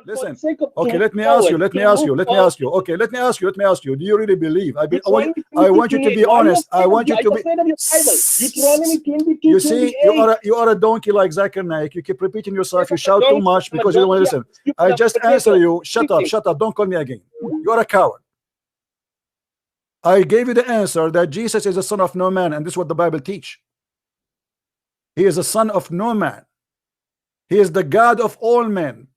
listen. Okay, let me ask you. Okay, let me ask you. Do you really believe? I want you to be honest. I want you to be. You see, you are a donkey like Zakir Naik. You keep repeating yourself. You shout too much because you don't want to listen. I just answer you. Shut up. Don't call me again. You are a coward. I gave you the answer that Jesus is the son of no man, and this is what the Bible teach. He is the son of no man. He is the God of all men.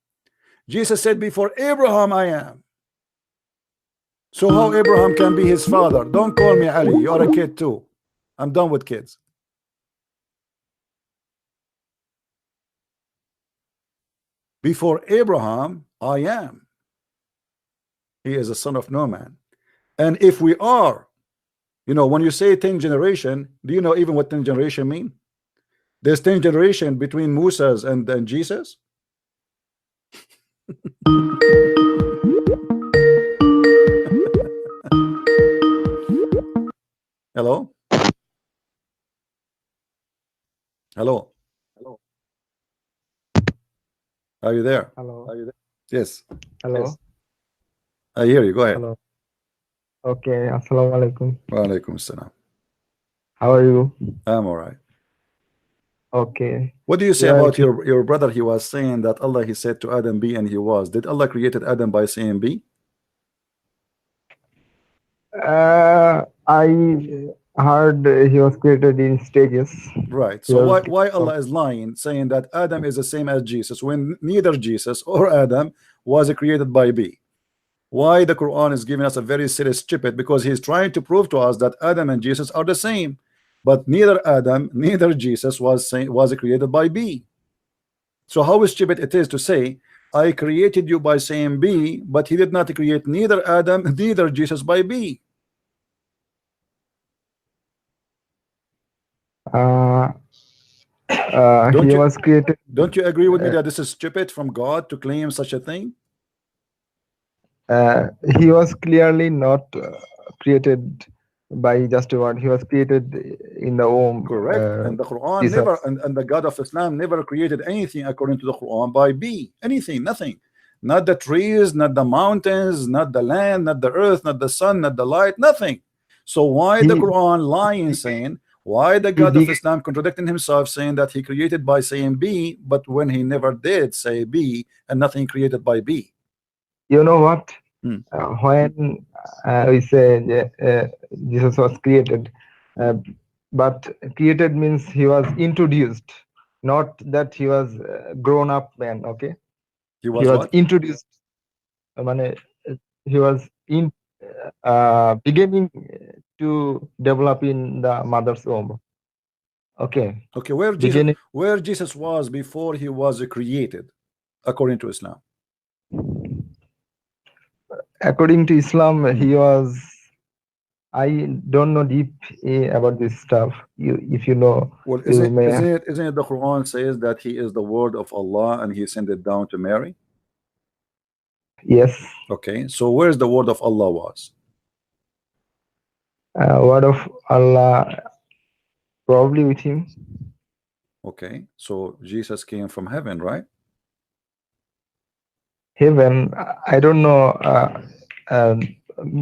Jesus said, before Abraham I am. So how Abraham can be his father? Don't call me Ali. You are a kid too. I'm done with kids. Before Abraham I am. He is the son of no man. And if we are, you know, when you say 10 generation, do you know even what 10 generation mean? There's 10 generation between Moses and Jesus. Hello? Hello? Are you there? Hello. Are you there? Yes. Hello. Yes. I hear you. Go ahead. Hello. Okay. Assalamu alaikum. Wa alaikum salam. How are you? I'm all right. Okay. What do you say about your brother? He was saying that Allah, he said to Adam, be, and he was. Did Allah created Adam by saying be? I heard he was created in stages. Right. So why Allah is lying, saying that Adam is the same as Jesus, when neither Jesus or Adam was created by be? Why the Quran is giving us a very serious stupid? Because he's trying to prove to us that Adam and Jesus are the same, but neither Adam, neither Jesus was created by be. So how stupid it is to say, I created you by saying be, but he did not create neither Adam, neither Jesus by be. He was created. Don't you agree with me that this is stupid from God to claim such a thing? He was clearly not created by just a word. He was created in the womb. Correct. And the Quran never, and the God of Islam never created anything according to the Quran by be. Anything, nothing. Not the trees, not the mountains, not the land, not the earth, not the sun, not the light, nothing. So why the Quran lying, saying, why the God of Islam contradicting himself, saying that he created by saying be, but when he never did say be, and nothing created by be? You know what? When we say Jesus was created, but created means he was introduced, not that he was grown up man. Okay, he was introduced. He was beginning to develop in the mother's womb. Okay. Okay, where Jesus was before he was created, according to Islam? According to Islam, he was. I don't know deep about this stuff. If you know, well, isn't it the Quran says that he is the word of Allah and he sent it down to Mary? Yes. Okay, so where's the word of Allah was? Word of Allah probably with him. Okay, so Jesus came from heaven, right? Heaven, I don't know,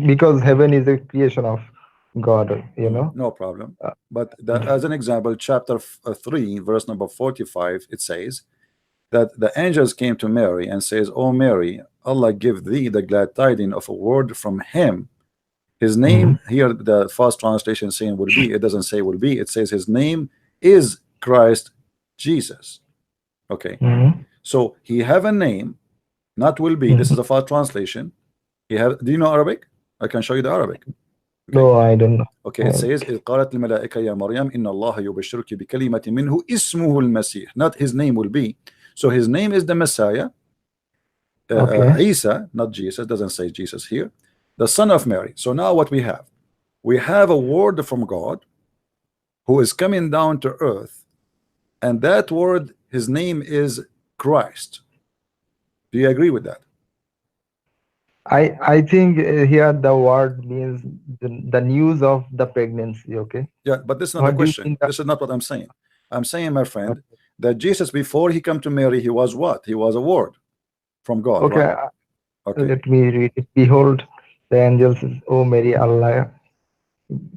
because heaven is a creation of God, you know. No problem. But as an example, chapter 3, verse number 45, it says that the angels came to Mary and says, "Oh Mary, Allah give thee the glad tidings of a word from him. His name," here the first translation saying will be, it doesn't say will be, it says his name is Christ Jesus. Okay, so he have a name, not will be. This is the first translation. He have. Do you know Arabic? I can show you the Arabic. Okay. No, I don't know. Okay, it says إذ قالت الملائكة يا مريم إن الله يبشرك بكلمة منه اسمه المسيح. Not his name will be. So his name is the Messiah. Isa, not Jesus. Doesn't say Jesus here. The son of Mary. So now what we have? We have a word from God who is coming down to earth, and that word, his name is Christ. Do you agree with that? I think here the word means the news of the pregnancy. Okay. Yeah, but this is not the question. This is not what I'm saying. I'm saying, my friend, that Jesus, before he come to Mary, he was what? He was a word. from God. Okay, Right? Okay. let me read it. Behold, the angel says, O Mary, Allah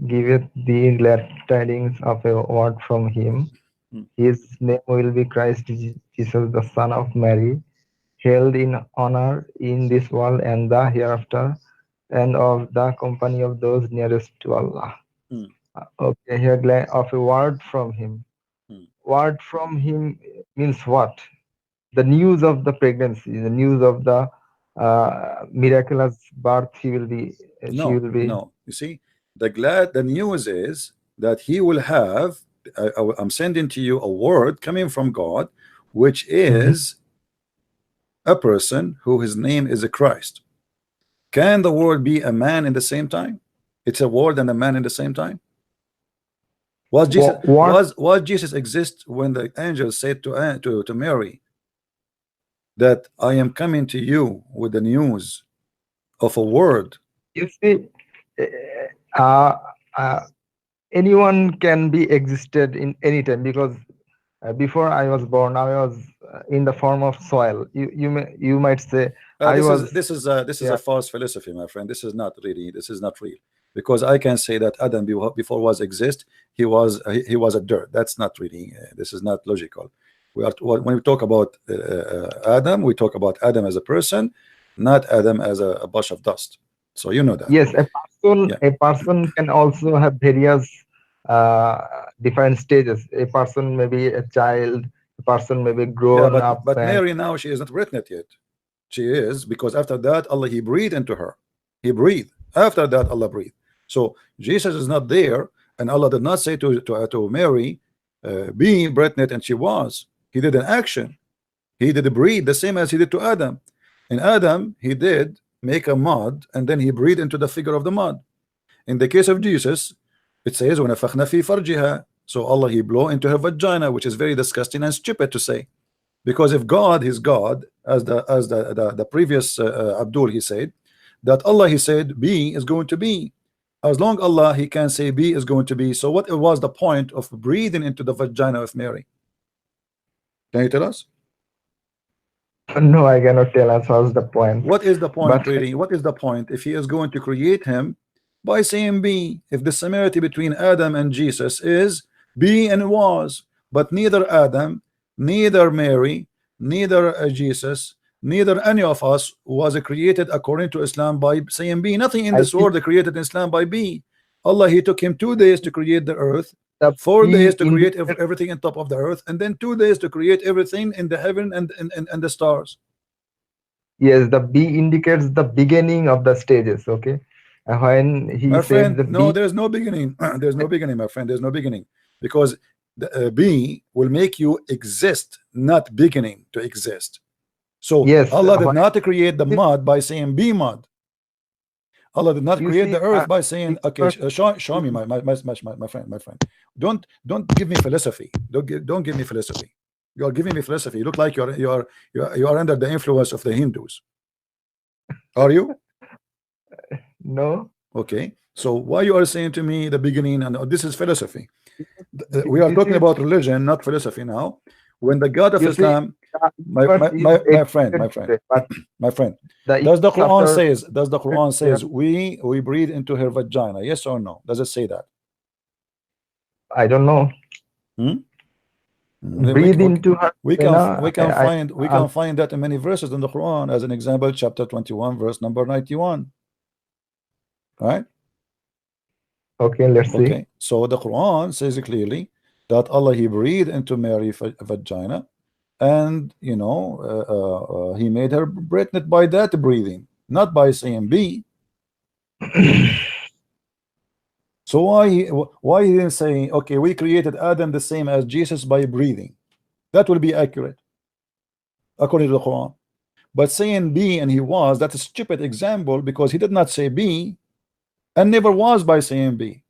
giveth thee glad tidings of a word from him. His name will be Christ Jesus, the Son of Mary, held in honor in this world and the hereafter, and of the company of those nearest to Allah. Okay, here glad of a word from him. Word from him means what? The news of the pregnancy, the news of the miraculous birth. She will be. No. You see, the news is that he will have. I'm sending to you a word coming from God, which is a person who his name is a Christ. Can the word be a man in the same time? It's a word and a man in the same time. Was Jesus exist when the angel said to Mary that I am coming to you with the news of a word? You see, anyone can be existed in any time, because before I was born, I was in the form of soil. You might say this is a false philosophy, my friend. This is not real, because I can say that Adam before was exist, he was a dirt. That's not really. This is not logical. When we talk about Adam, we talk about Adam as a person, not Adam as a bunch of dust. So you know that. Yes, a person can also have various different stages. A person may be a child, a person may be grown up. But Mary now, she is not written yet. She is, because after that Allah he breathed into her. He breathed. After that Allah breathed. So Jesus is not there, and Allah did not say to Mary, be pregnant, and she was. He did an action. He did breathe the same as he did to Adam. In Adam he did make a mud, and then he breathed into the figure of the mud. In the case of Jesus, it says وَنَفَخْنَا فِي فَرْجِهَا. So Allah he blow into her vagina, which is very disgusting and stupid to say, because if God is God, as the previous Abdul he said that Allah he said be is going to be. As long Allah he can say be is going to be. So what was the point of breathing into the vagina of Mary? Can you tell us? No, I cannot tell us what's the point. What is the point, really? What is the point if he is going to create him by saying be? If the similarity between Adam and Jesus is be and was, but neither Adam, neither Mary, neither Jesus, neither any of us was created according to Islam by saying be. Nothing in this world created in Islam by be. Allah he took him 2 days to create the earth, 4 days to create everything on top of the earth, and then 2 days to create everything in the heaven and the stars. Yes, the B indicates the beginning of the stages. Okay, when he my said friend, the no, B, there's no beginning. There's no beginning, my friend. There's no beginning, because the B will make you exist, not beginning to exist. So yes, Allah did not create the mud by saying be mud. Allah did not create the earth by saying, okay, show me my friend. Don't give me philosophy. Don't give me philosophy. You are giving me philosophy. You look like you are under the influence of the Hindus. Are you? No. Okay. So why you are saying to me the beginning, and this is philosophy? We are talking about religion, not philosophy now. When the God of Islam, my friend, does the Quran says we breathe into her vagina? Yes or no? Does it say that? I don't know. Breathe into her. We can find that in many verses in the Quran. As an example, chapter 21, verse number 91. Right? Okay, let's see. Okay, so the Quran says clearly that Allah he breathed into Mary's vagina, and you know he made her pregnant by that breathing, not by saying be. So why he didn't say, okay, we created Adam the same as Jesus by breathing? That will be accurate according to the Quran. But saying be and he was, that's a stupid example, because he did not say be and never was by saying be.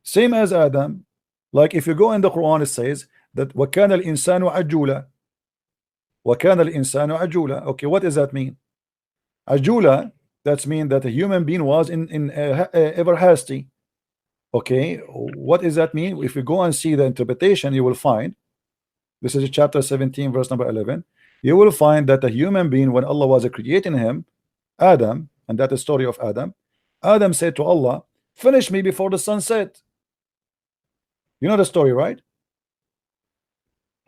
Same as Adam. Like if you go in the Quran, it says that وَكَانَ الْإِنسَانُ عَجُولًا. وَكَانَ الْإِنسَانُ عَجُولًا. Okay, what does that mean? Ajula, that's mean that a human being was ever hasty. Okay, what does that mean? If you go and see the interpretation, you will find, this is chapter 17, verse number 11, you will find that a human being, when Allah was creating him, Adam, and that is the story of Adam, Adam said to Allah, finish me before the sun set. You know the story, right?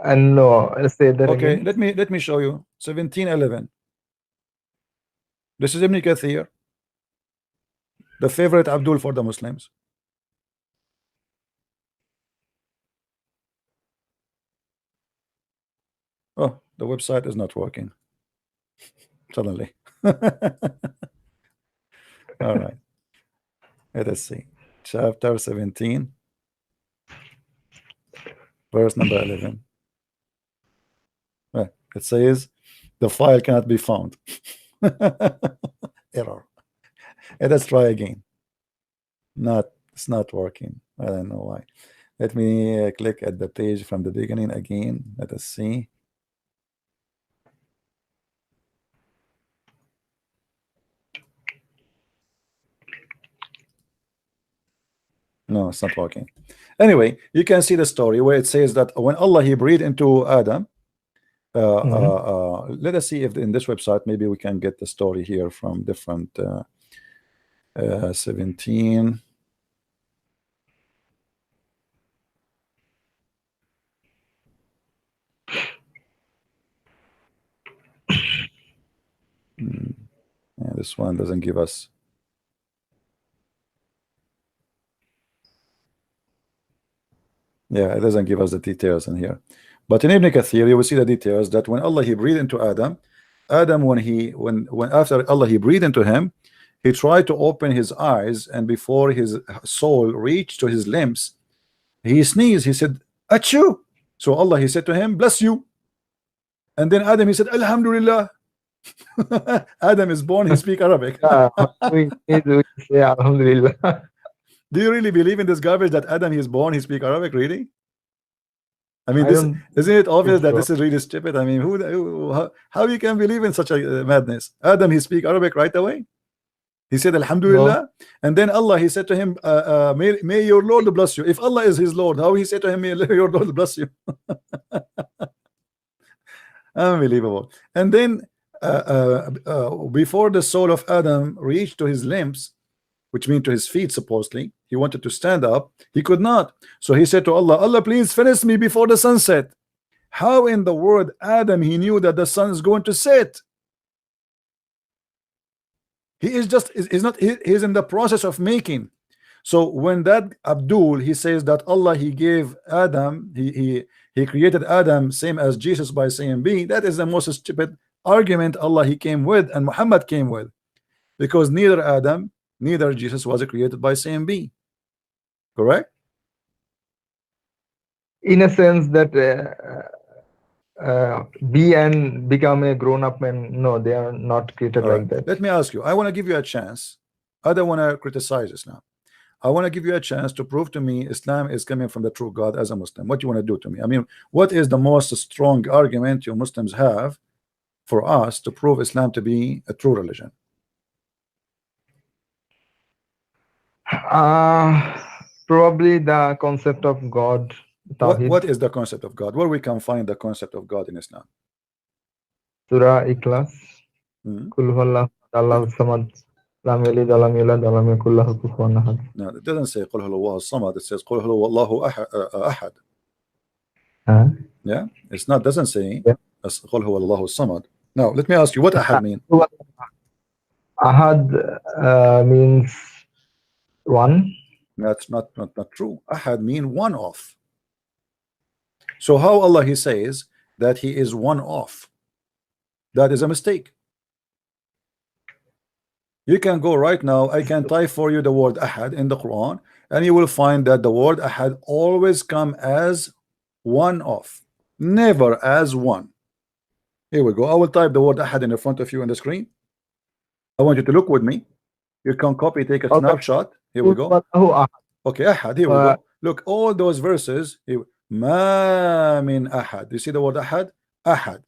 And no, say that Okay, again. let me show you. 17:11. This is Ibn Kathir, the favorite Abdul for the Muslims. Oh, the website is not working. Suddenly. All right. Let us see. Chapter 17, verse number 11. It says the file cannot be found. Error. Let us try again. It's not working. I don't know why. Let me click at the page from the beginning again. Let us see. No, it's not working. Anyway, you can see the story where it says that when Allah he breathed into Adam, let us see if in this website maybe we can get the story here from different 17. Yeah, this one doesn't give us. Yeah, it doesn't give us the details in here. But in Ibn Kathir, you will see the details that when Allah he breathed into Adam, when after Allah he breathed into him, he tried to open his eyes, and before his soul reached to his limbs, he sneezed. He said, "Achoo!" So Allah he said to him, "Bless you." And then Adam he said, "Alhamdulillah." Adam is born, he speaks Arabic. We say Alhamdulillah. Do you really believe in this garbage that Adam he is born, he speaks Arabic? Really? I mean, isn't it obvious that this is really stupid? I mean, how you can believe in such a madness? Adam he speaks Arabic right away. He said Alhamdulillah, no. And then Allah he said to him, may your Lord bless you. If Allah is his Lord, how he said to him, may your Lord bless you? Unbelievable. And then before the soul of Adam reached to his limbs, which means to his feet, supposedly, he wanted to stand up, he could not. So he said to Allah, Allah, please finish me before the sunset. How in the world Adam he knew that the sun is going to set? He is just he's in the process of making. So when that Abdul he says that Allah he gave Adam, he created Adam same as Jesus by saying B, that is the most stupid argument Allah he came with and Muhammad came with, because neither Adam neither Jesus was created by saying B. Correct? In a sense that be and become a grown-up man, no, they are not created like that. Let me ask you, I want to give you a chance. I don't want to criticize Islam. I want to give you a chance to prove to me Islam is coming from the true God as a Muslim. What do you want to do to me? I mean, what is the most strong argument you Muslims have for us to prove Islam to be a true religion? Probably the concept of God. What is the concept of God? Where we can find the concept of God in Islam? Surah Ikhlas. Kul huwallahu Allahu samad. Lam yalid wa lam yulad wa lam yakul lahu kufuwan ahad. No, it doesn't say Qul huwallahu samad. It says Qul huwallahu ahad. Yeah, it's not. Doesn't say Qul huwallahu samad. Now let me ask you, what ahad mean? Ahad means one. That's not true. Ahad mean one of. So how Allah he says that he is one of? That is a mistake. You can go right now, I can type for you the word ahad in the Quran, and you will find that the word ahad always come as one of, never as one. Here we go. I will type the word ahad in the front of you on the screen. I want you to look with me. You can copy, take a snapshot. Here we go. Okay, ahad. Here we go. Look, all those verses. Ma min ahad. You see the word ahad? Ahad.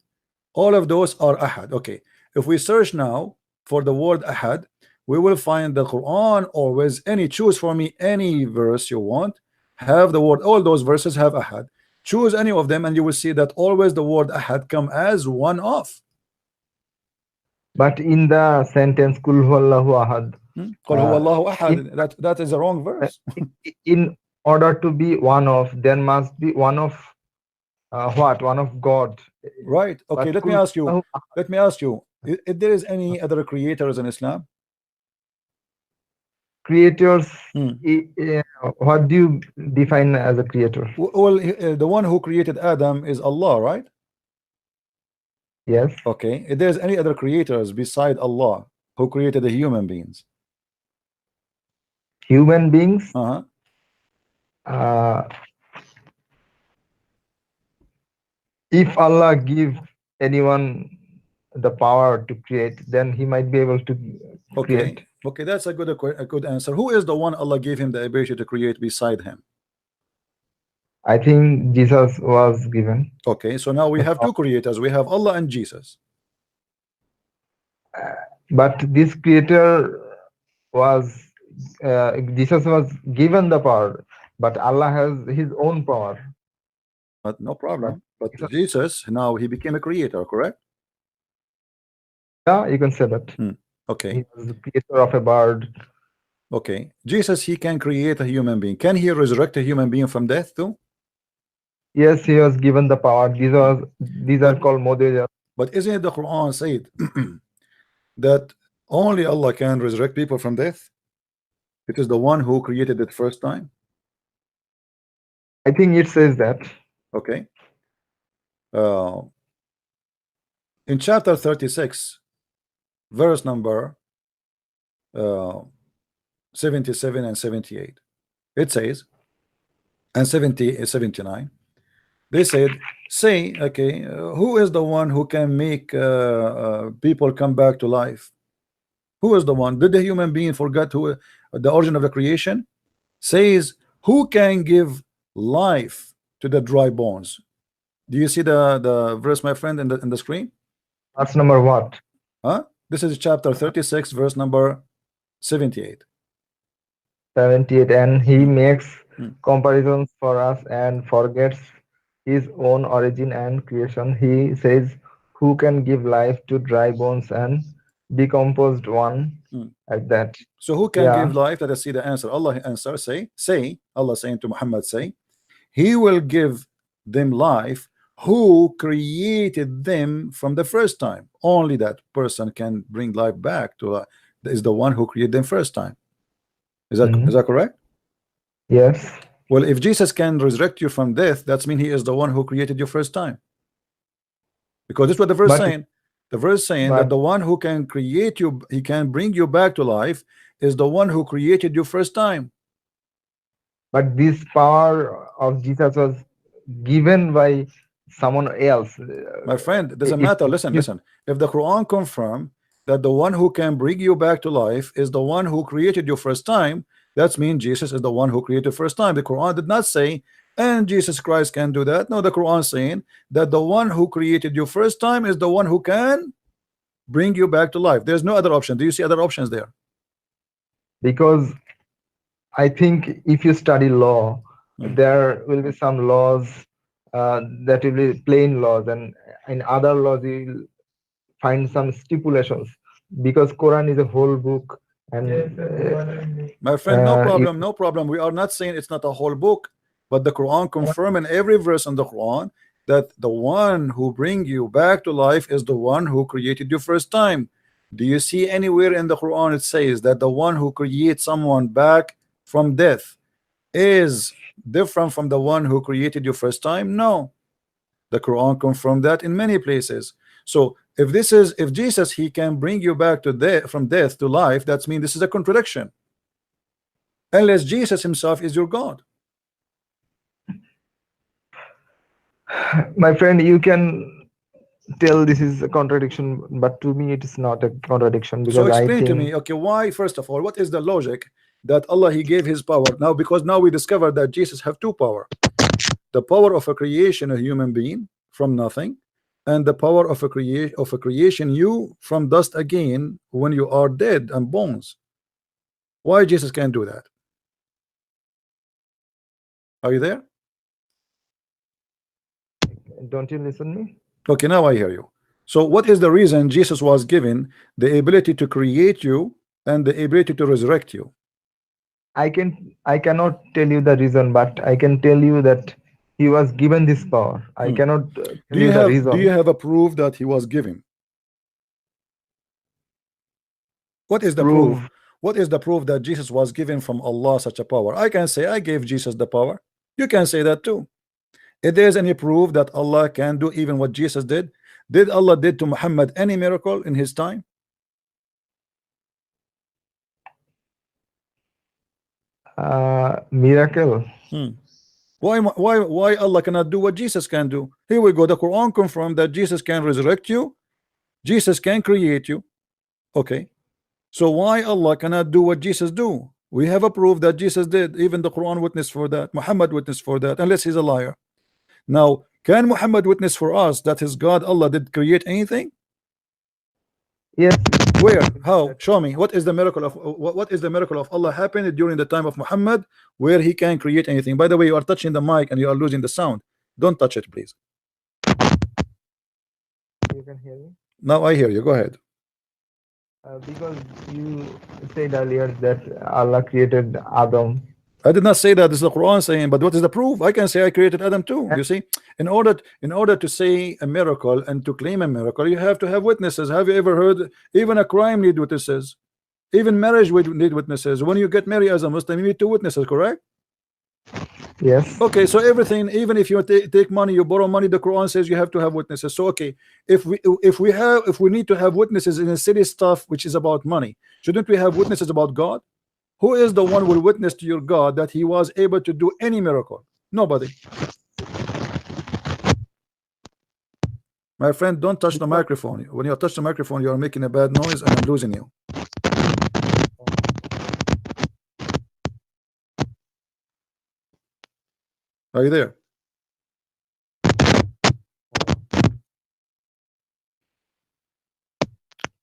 All of those are ahad. Okay. If we search now for the word ahad, we will find the Quran always. Choose for me any verse you want. Have the word. All those verses have ahad. Choose any of them and you will see that always the word ahad come as one of. But in the sentence Kul huwallahu ahad, Qul huwallahu ahad, that is a wrong verse. in order to be one of, there must be one of what? One of God. Right. Okay, But let me Kul ask you. huwallahu Let me ask you. If there is any other creators in Islam? creators, what do you define as a creator? Well, the one who created Adam is Allah, right? Yes. Okay. If there's any other creators beside Allah who created the human beings? Human beings, if Allah give anyone the power to create, then he might be able to create. Okay, that's a good answer. Who is the one Allah gave him the ability to create beside him? I think Jesus was given. Okay, so now we have two creators. We have Allah and Jesus. But this creator was Jesus was given the power, but Allah has his own power. But no problem. But Jesus, now he became a creator, correct? Yeah, you can say that. Okay. He was the creator of a bird. Okay. Jesus, he can create a human being. Can he resurrect a human being from death too? Yes, he was given the power. These are called model. But isn't it the Quran said that only Allah can resurrect people from death? It is the one who created it first time. I think it says that. Okay. In chapter 36, verse number 77 and 78, it says, and 79, they said, say, okay, who is the one who can make people come back to life? Who is the one? Did the human being forget who the origin of the creation? Says, who can give life to the dry bones? Do you see the verse, my friend, in the screen? That's number what? This is chapter 36, verse number 78. 78, and he makes comparisons for us and forgets his own origin and creation. He says, who can give life to dry bones and decomposed one, like that. So who can give life? Let us see the answer. Allah answer, say, Allah saying to Muhammad, say, he will give them life who created them from the first time. Only that person can bring life back to life. Is the one who created them first time. Is that correct? Yes. Well, if Jesus can resurrect you from death, that means he is the one who created you first time. Because this is what the verse saying. The verse saying that the one who can create you, he can bring you back to life, is the one who created you first time. But this power of Jesus was given by someone else. My friend, it doesn't matter. Listen. If the Quran confirm that the one who can bring you back to life is the one who created you first time, that means Jesus is the one who created first time. The Quran did not say, and Jesus Christ can do that. No, the Quran saying that the one who created you first time is the one who can bring you back to life. There's no other option. Do you see other options there? Because I think if you study law, there will be some laws that will be plain laws, and in other laws you will find some stipulations, because Quran is a whole book. And my friend, no problem. We are not saying it's not a whole book, but the Quran confirm in every verse in the Quran that the one who bring you back to life is the one who created you first time. Do you see anywhere in the Quran it says that the one who creates someone back from death is different from the one who created you first time? No. The Quran confirmed that in many places. So if Jesus, he can bring you back to death, from death to life, that means this is a contradiction. Unless Jesus himself is your God. My friend, you can tell this is a contradiction, but to me it is not a contradiction, because so explain to me, okay, why, first of all, what is the logic that Allah, he gave his power now? Because now we discovered that Jesus have two power: the power of a creation, a human being from nothing, and the power of a creation you from dust again when you are dead and bones. Why Jesus can't do that? Are you there? Don't you listen me? Okay, now I hear you. So what is the reason Jesus was given the ability to create you and the ability to resurrect you? I cannot tell you the reason, but I can tell you that he was given this power. I cannot tell you the reason. Do you have a proof that he was given? What is the proof? What is the proof that Jesus was given from Allah such a power? I can say I gave Jesus the power. You can say that too. If there is any proof that Allah can do even what Jesus did Allah did to Muhammad any miracle in his time? Miracle. Why Allah cannot do what Jesus can do? Here we go. The Quran confirmed that Jesus can resurrect you, Jesus can create you. Okay, so why Allah cannot do what Jesus do? We have a proof that Jesus did. Even the Quran witnessed for that, Muhammad witnessed for that, unless he's a liar. Now, can Muhammad witness for us that his God Allah did create anything? Yes. Where? How? Show me. What is the miracle of Allah happened during the time of Muhammad where he can create anything? By the way, you are touching the mic and you are losing the sound. Don't touch it, please. You can hear me? Now I hear you. Go ahead. Because you said earlier that Allah created Adam. I did not say that. This is the Quran saying, but what is the proof? I can say I created Adam too. You see, in order to say a miracle and to claim a miracle, you have to have witnesses. Have you ever heard even a crime need witnesses? Even marriage would need witnesses. When you get married as a Muslim, you need 2 witnesses, correct? Yes. Okay, so everything, even if you take money, you borrow money, the Quran says you have to have witnesses. So okay, if we need to have witnesses in a silly stuff which is about money, shouldn't we have witnesses about God? Who is the one who will witness to your God that he was able to do any miracle? Nobody. My friend, don't touch the microphone. When you touch the microphone, you are making a bad noise and I'm losing you. Are you there?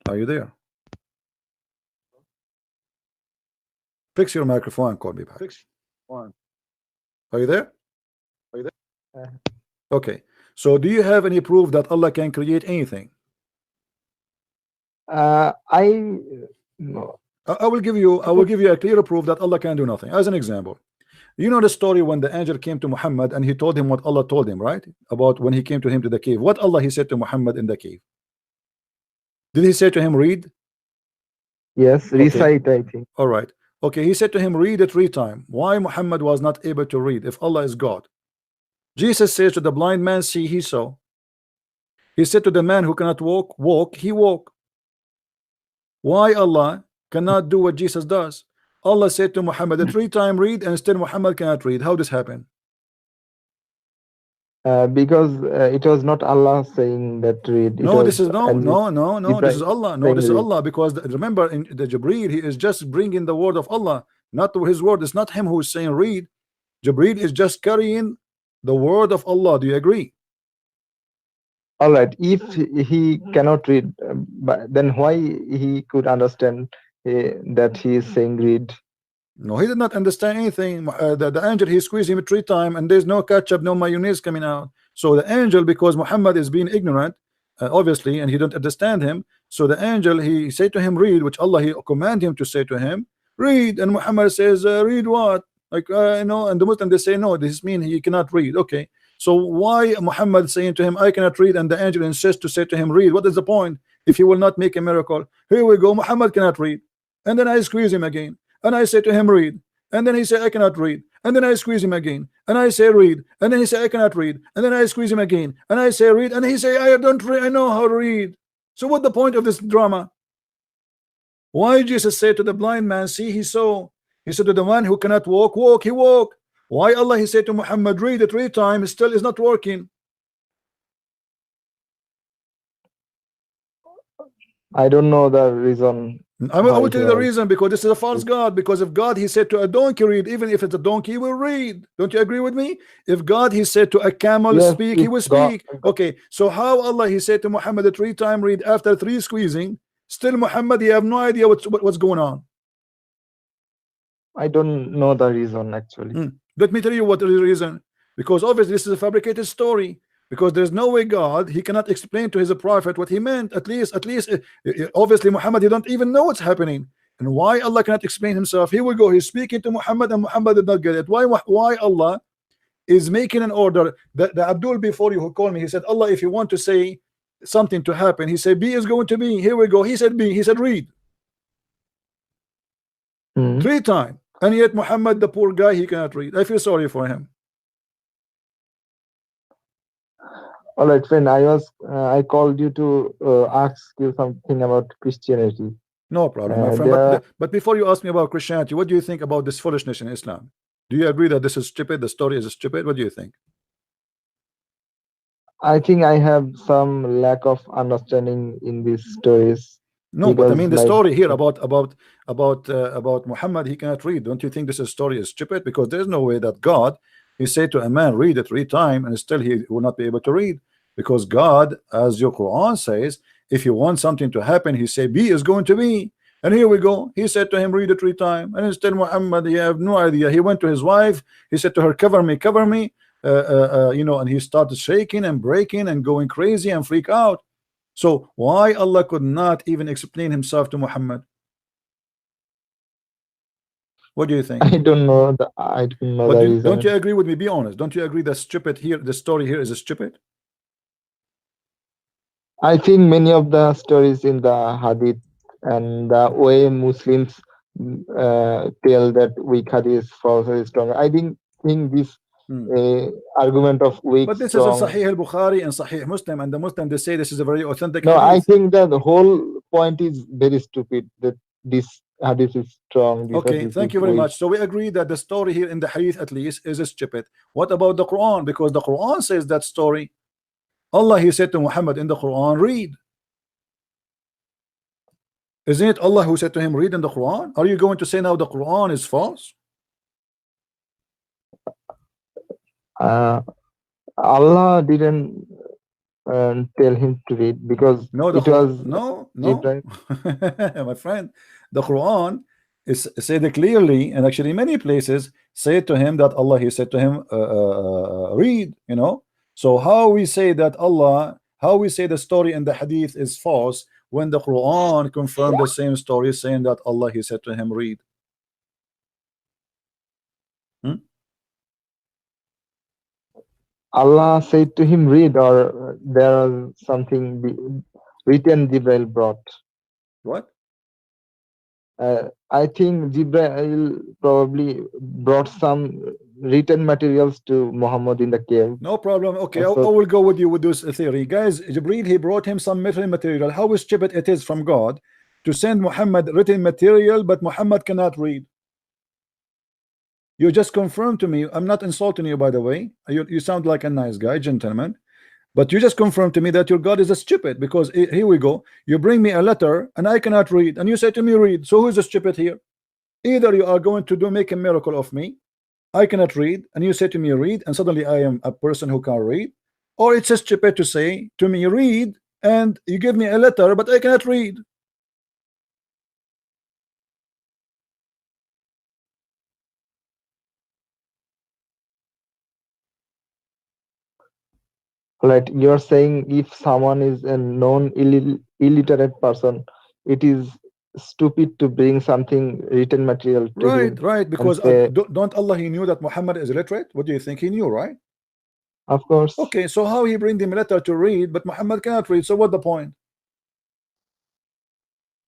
Are you there? Fix your microphone and call me back. Are you there? Okay. So do you have any proof that Allah can create anything? No. I will give you a clear proof that Allah can do nothing. As an example, you know the story when the angel came to Muhammad and he told him what Allah told him, right? About when he came to him to the cave. What Allah he said to Muhammad in the cave? Did he say to him, read? Yes, recite, I think. All right. Okay, he said to him, read it 3 times. Why Muhammad was not able to read if Allah is God? Jesus says to the blind man, see, he saw. He said to the man who cannot walk, walk, he walked. Why Allah cannot do what Jesus does? Allah said to Muhammad, 3 times read, and still Muhammad cannot read. How this happened? Because it was not Allah saying that read. No, this is no. This is Allah. No, this is Allah. Because remember, in the Jibreel, he is just bringing the word of Allah, not his word. It's not him who is saying read. Jibreel is just carrying the word of Allah. Do you agree? All right. If he cannot read, but then why he could understand that he is saying read? No, he did not understand anything. The angel, he squeezed him 3 times and there's no ketchup, no mayonnaise coming out. So the angel, because Muhammad is being ignorant, obviously, and he don't understand him, so the angel, he said to him read, which Allah he command him to say to him read, and Muhammad says read what? Like and the Muslim, they say no, this means he cannot read. Okay, so why Muhammad saying to him I cannot read, and the angel insists to say to him read? What is the point if he will not make a miracle? Here we go, Muhammad cannot read, and then I squeeze him again. And I say to him, read. And then he said, I cannot read. And then I squeeze him again. And I say, read. And then he said, I cannot read. And then I squeeze him again. And I say, read. And he say, I don't read. I know how to read. So what the point of this drama? Why Jesus said to the blind man, see, he saw. He said to the one who cannot walk, walk, he walk. Why Allah, he said to Muhammad, read it 3 times, still is not working. I don't know the reason. I will tell you the reason, because this is a false God. Because if God he said to a donkey read, even if it's a donkey, he will read. Don't you agree with me? If God he said to a camel speak, he will speak. Okay, so how Allah he said to Muhammad 3 times read, after 3 squeezing, still Muhammad he have no idea what's going on. I don't know the reason actually. Let me tell you what is the reason. Because obviously this is a fabricated story. because there's no way God, he cannot explain to his prophet what he meant. At least obviously Muhammad, he don't even know what's happening. And why Allah cannot explain himself? Here we go, he's speaking to Muhammad and Muhammad did not get it. Why Allah is making an order? The Abdul before you who called me, he said, Allah, if you want to say something to happen, he said B is going to be. Here we go, he said B, he said read. 3 times, and yet Muhammad, the poor guy, he cannot read. I feel sorry for him. All right, friend, I called you to ask you something about Christianity. No problem, my friend. But before you ask me about Christianity, what do you think about this foolishness in Islam? Do you agree that this is stupid? The story is stupid? What do you think? I think I have some lack of understanding in these stories. No, but I mean the story here about Muhammad, he cannot read. Don't you think this story is stupid? Because there's no way that God, he said to a man, read it 3 times, and still he will not be able to read. Because God, as your Quran says, if you want something to happen, he say B is going to be. And here we go, he said to him, read it 3 times, and instead Muhammad, he have no idea. He went to his wife, he said to her, cover me, you know, and he started shaking and breaking and going crazy and freak out. So why Allah could not even explain himself to Muhammad? What do you think? I don't know the reason. Don't you agree with me? Be honest. Don't you agree that stupid here, the story here is stupid? I think many of the stories in the hadith and the way Muslims tell that weak hadith is false or strong, I think this argument of weak. But this is in Sahih al-Bukhari and Sahih Muslim, and the Muslim, they say this is a very authentic hadith. I think that the whole point is very stupid, that this hadith is strong. Okay, thank you very much. So we agree that the story here in the hadith at least is stupid. What about the Quran? Because the Quran says that story. Allah, he said to Muhammad in the Quran, read. Isn't it Allah who said to him, read in the Quran? Are you going to say now the Quran is false? Allah didn't tell him to read, because no, it was no my friend, the Quran is said clearly, and actually many places say to him that Allah, he said to him, read, you know. So how we say that Allah, how we say the story in the hadith is false when the Quran confirmed the same story, saying that Allah, he said to him, read? Allah said to him, read, or there was something written Jibril brought. What? I think Jibril probably brought some written materials to Muhammad in the cave. No problem. Okay, I will go with you with this theory. Guys, Jibril, he brought him some written material. How stupid it is from God to send Muhammad written material, but Muhammad cannot read. You just confirmed to me, I'm not insulting you, by the way. You sound like a nice guy, gentleman. But you just confirmed to me that your God is a stupid, because here we go. You bring me a letter and I cannot read, and you say to me, read. So who is the stupid here? Either you are going to make a miracle of me, I cannot read, and you say to me, read, and suddenly I am a person who can read, or it's a stupid to say to me, read, and you give me a letter, but I cannot read. Like you're saying, if someone is a known illiterate person, it is stupid to bring something written material to him. Right, because don't Allah, he knew that Muhammad is illiterate? What do you think? He knew, right? Of course. Okay, so how he bring him a letter to read, but Muhammad cannot read? So what the point?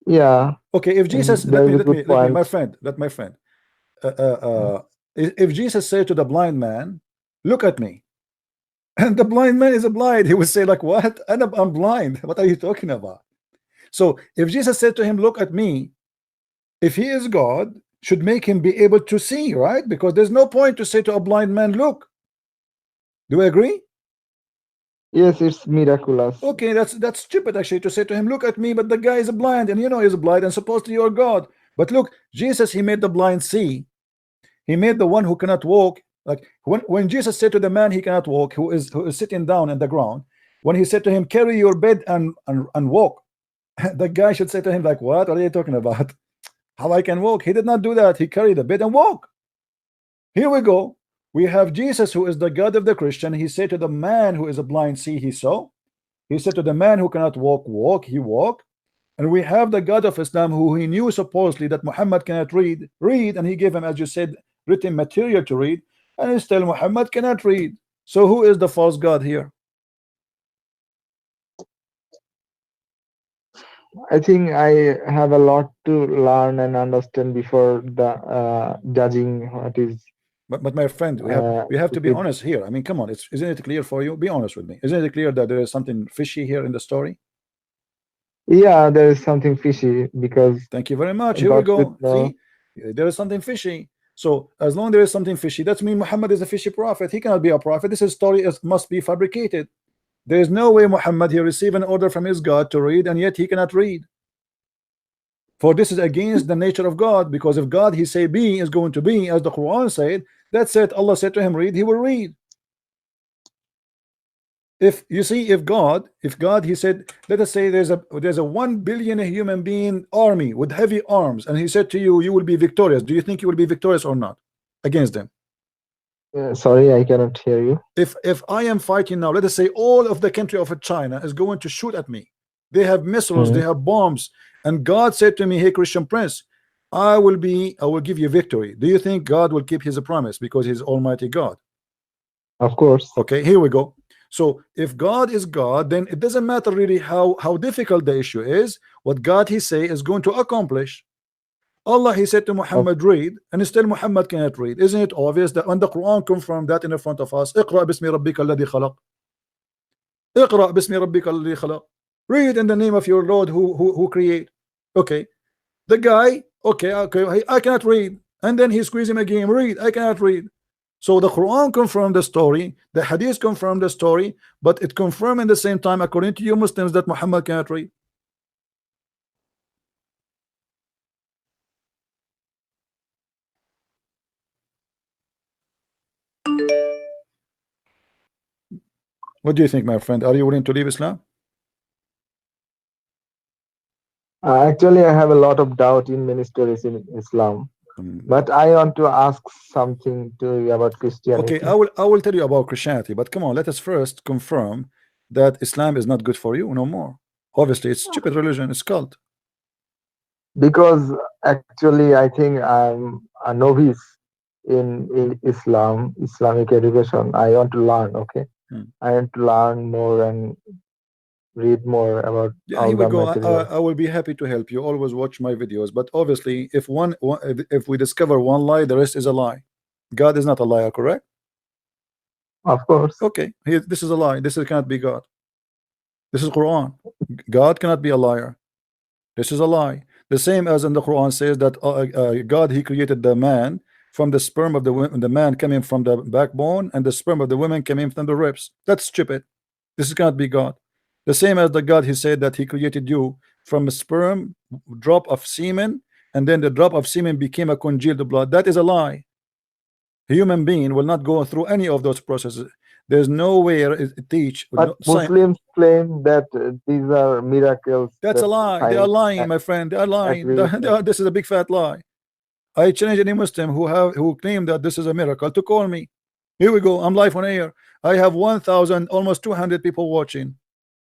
Yeah. Okay, if Jesus, let me, my friend, if Jesus said to the blind man, look at me, and the blind man is blind, he would say like, what? I'm blind. What are you talking about? So if Jesus said to him, look at me, if he is God, should make him be able to see, right? Because there's no point to say to a blind man, look. Do we agree? Yes, it's miraculous. Okay, that's stupid actually to say to him, look at me, but the guy is blind, and you know he's blind, and supposedly you're God. But look, Jesus, he made the blind see. He made the one who cannot walk. Like when Jesus said to the man he cannot walk, who is sitting down on the ground, when he said to him, carry your bed and walk, the guy should say to him like, what are you talking about? How I can walk? He did not do that. He carried the bed and walk. Here we go. We have Jesus, who is the God of the Christian. He said to the man who is a blind, see, he saw. He said to the man who cannot walk, he walked. And we have the God of Islam, who he knew supposedly that Muhammad cannot read, and he gave him, as you said, written material to read, and still Muhammad cannot read. So who is the false God here? I think I have a lot to learn and understand before the judging what is. But my friend, we have to be honest here. I mean, come on, isn't it clear for you? Be honest with me. Isn't it clear that there is something fishy here in the story? Yeah, there is something fishy because. Thank you very much. Here we go. See, there is something fishy. So as long as there is something fishy, that means Muhammad is a fishy prophet. He cannot be a prophet. This story must be fabricated. There is no way Muhammad, he received an order from his God to read, and yet he cannot read. For this is against the nature of God, because if God, he say be, is going to be, as the Quran said, that's it. Allah said to him, read, he will read. If you see, if God, he said, let us say there's a 1 billion human being army with heavy arms, and he said to you, you will be victorious. Do you think you will be victorious or not against them? Sorry, I cannot hear you. If I am fighting now, let us say all of the country of China is going to shoot at me. They have missiles, they have bombs, and God said to me, hey, Christian Prince, I will give you victory. Do you think God will keep his promise because he's Almighty God? Of course. Okay, here we go. So if God is God, then it doesn't matter really how difficult the issue is. What God he say is going to accomplish. Allah, he said to Muhammad, read, and still Muhammad cannot read. Isn't it obvious that when the Quran confirmed that in the front of us, اقرأ باسم ربك الذي خلق. اقرأ باسم ربك الذي خلق. Read in the name of your Lord who create. Okay, the guy, okay, I cannot read, and then he squeezed him again, read, I cannot read. So the Quran confirmed the story, the Hadith confirmed the story, but it confirmed in the same time, according to you Muslims, that Muhammad cannot read. What do you think, my friend? Are you willing to leave Islam? Actually, I have a lot of doubt in many stories in Islam. But I want to ask something to you about Christianity. Okay, I will tell you about Christianity, but come on, let us first confirm that Islam is not good for you no more. Obviously, it's stupid religion, it's cult. Because actually, I think I'm a novice in Islamic education. I want to learn, okay? I want to learn more and read more about. Yeah, here we go. I will be happy to help you. Always watch my videos, but obviously if we discover one lie, the rest is a lie. God is not a liar, correct? Of course. Okay, this is a lie. This cannot be God. This is Quran. God cannot be a liar. This is a lie. The same as in the Quran says that God, he created the man from the sperm of the man coming from the backbone, and the sperm of the woman coming from the ribs. That's stupid. This cannot be God. The same as the God, he said that he created you from a sperm, drop of semen, and then the drop of semen became a congealed blood. That is a lie. A human being will not go through any of those processes. There's nowhere it teach. But Muslims claim that these are miracles. That's a lie. They are lying, my friend. They are lying. This is a big fat lie. I challenge any Muslim who claim that this is a miracle to call me. Here we go. I'm live on air. I have 1,000, almost 200 people watching.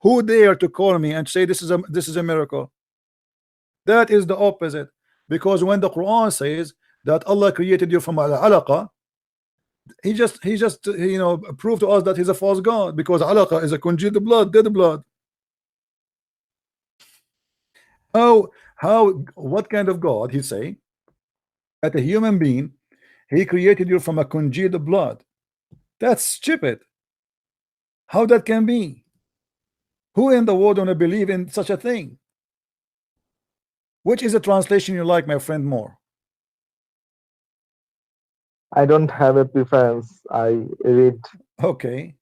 Who dare to call me and say this is a miracle? That is the opposite. Because when the Quran says that Allah created you from al-alaqa, he just proved to us that he's a false God, because alaqa is a congealed blood, dead blood. What kind of God he say that a human being, he created you from a congealed blood? That's stupid. How that can be? Who in the world gonna believe in such a thing? Which is a translation you like, my friend, more? I don't have a preference. I read. Okay,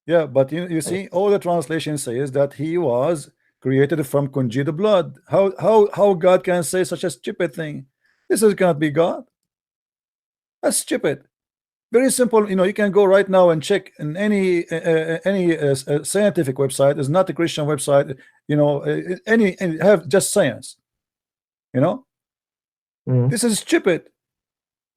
yeah, but you see, all the translation says that he was created from congealed blood. How God can say such a stupid thing? This cannot be God. That's stupid. Very simple. You can go right now and check in any scientific website. It's not a Christian website. Any have just science. This is stupid.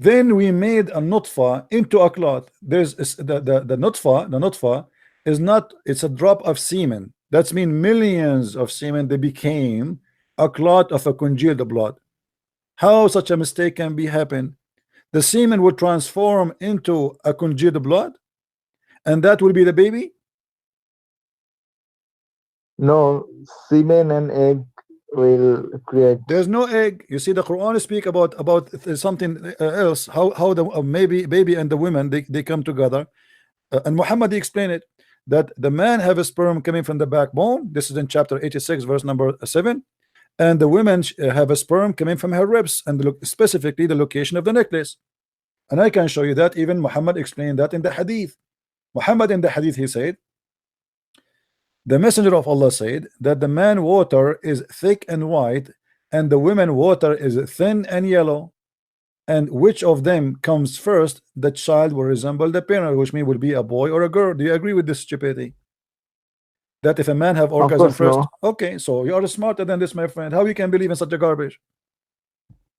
Then we made a nutfa into a clot. There's the nutfa is not, it's a drop of semen. That's mean millions of semen, they became a clot of a congealed blood. How such a mistake can be happen? The semen would transform into a congealed blood, and that will be the baby. No, semen and egg will create. There's no egg. You see, the Quran speak about something else. How the baby and the women they come together, and Muhammad explained it that the man have a sperm coming from the backbone. This is in chapter 86, verse number 7, and the women have a sperm coming from her ribs, and specifically the location of the necklace. And I can show you that even Muhammad explained that in the hadith. Muhammad in the hadith, he said, the messenger of Allah said that the man water is thick and white, and the women water is thin and yellow, and which of them comes first, the child will resemble the parent, which means will be a boy or a girl. Do you agree with this stupidity? That if a man have orgasm first, no. Okay, so you are smarter than this, my friend. How you can believe in such a garbage?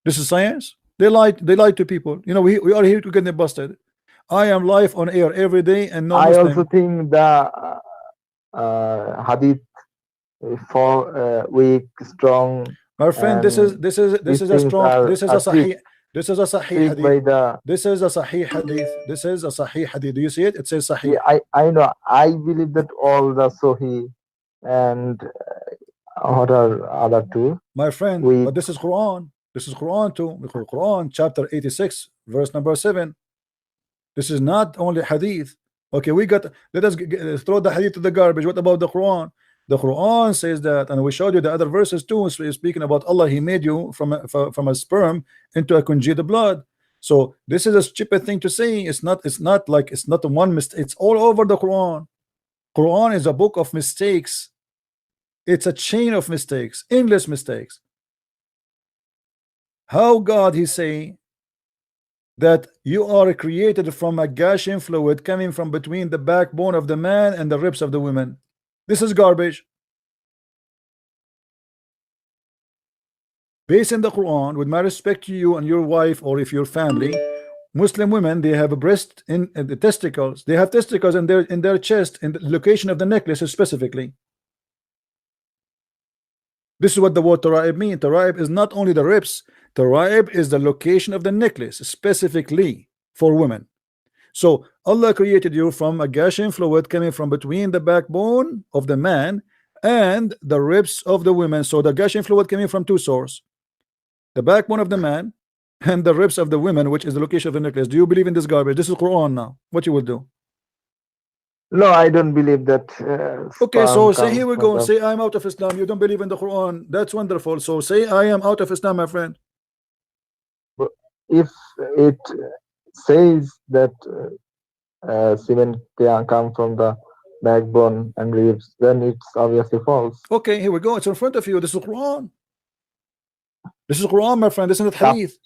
This is science. They lied to people. You know, we are here to get busted. I am live on air every day, and no I Muslim. also think the hadith for weak, strong. My friend, this is a strong. This is a sahih. This is a sahih hadith. This is a sahih hadith. This is a sahih hadith. Do you see it? It says sahih. Yeah, I know. I believe that all the Sahih and what are other two. My friend, but this is Quran. This is Quran too. Quran chapter 86, verse number 7. This is not only hadith. Okay, let us throw the hadith to the garbage. What about the Quran? The Quran says that, and we showed you the other verses too, speaking about Allah. He made you from a sperm into a congealed blood. So this is a stupid thing to say. It's not a one mistake. It's all over the Quran. Quran is a book of mistakes. It's a chain of mistakes, endless mistakes. How God he say that you are created from a gushing fluid coming from between the backbone of the man and the ribs of the women? This is garbage. Based in the Quran, with my respect to you and your wife, or if your family, Muslim women, they have a breast in the testicles. They have testicles in their chest, in the location of the necklace specifically. This is what the word tara'ib means. Tara'ib is not only the ribs. Tara'ib is the location of the necklace specifically for women. So Allah created you from a gushing fluid coming from between the backbone of the man and the ribs of the women. So the gushing fluid coming from two sources, the backbone of the man and the ribs of the women, which is the location of the necklace. Do you believe in this garbage? This is Quran now. What you will do? No, I don't believe that. Okay, so say here we go. Say I'm out of Islam. You don't believe in the Quran. That's wonderful. So say I am out of Islam, my friend. If it says that semen can come from the backbone and ribs, then it's obviously false. Okay, here we go. It's in front of you. This is Quran. This is Quran, my friend. This is not hadith.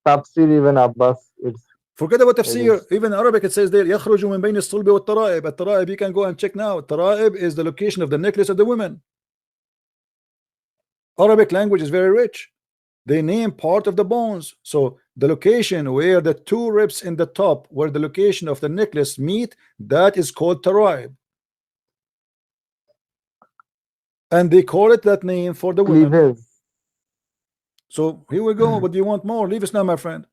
Tafsir, even Abbas, it's. Forget about tafsir. Even in Arabic it says there, يخرج من بين الصلب والترائب. الترائب, you can go and check now. Taraib is the location of the necklace of the women. Arabic language is very rich. They name part of the bones. So the location where the two ribs in the top, where the location of the necklace meet, that is called taraib. And they call it that name for the women. So here we go. What do you want more? Leave us now, my friend.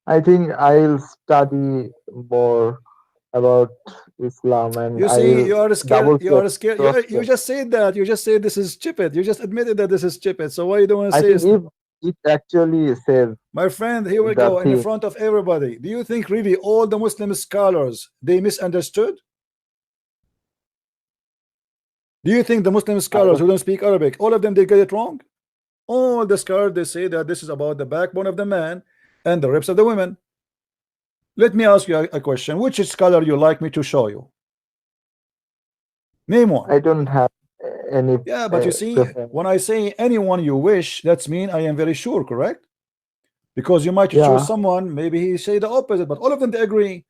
I think I'll study more about Islam, and you see, you are scared. You are scared. You just said that. You just said this is stupid. You just admitted that this is stupid. So why you don't want to say if it actually says, my friend, here we go in front of everybody. Do you think really all the Muslim scholars they misunderstood? Do you think the Muslim scholars who don't speak Arabic, all of them they get it wrong? All the scholars they say that this is about the backbone of the man and the ribs of the women. Let me ask you a question. Which scholar you like me to show you? Name one. I don't have any. Yeah, but you see, when I say anyone you wish, that's mean I am very sure, correct? Because you might choose someone, maybe he say the opposite, but all of them they agree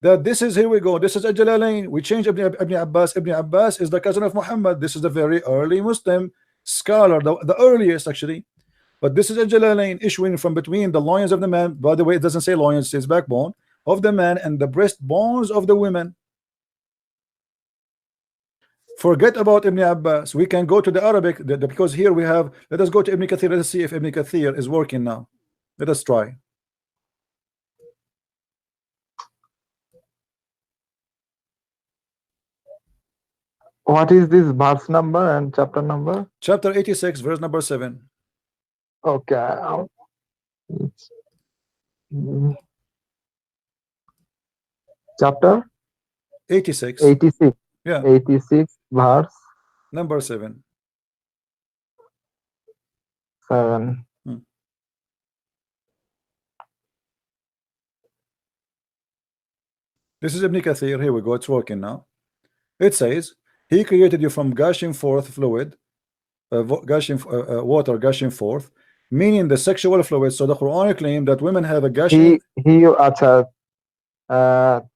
that this is, here we go, this is Jalalain. We change Ibn Abbas. Ibn Abbas is the cousin of Muhammad. This is the very early Muslim. scholar, the earliest actually. But this is a Jalalain issuing from between the loins of the man. By the way, it doesn't say loins, it says backbone of the man and the breastbones of the women. Forget about Ibn Abbas. We can go to the Arabic because here we have. Let us go to Ibn Kathir. Let us see if Ibn Kathir is working now. Let us try. What is this verse number and chapter number? Chapter 86, verse number 7. Okay. Chapter 86. 86. Yeah. 86 verse Number 7. 7. This is Ibn Kathir. Here we go. It's working now. It says, He created you from gushing forth fluid, water gushing forth, meaning the sexual fluid. So the Quran claimed that women have a gushing.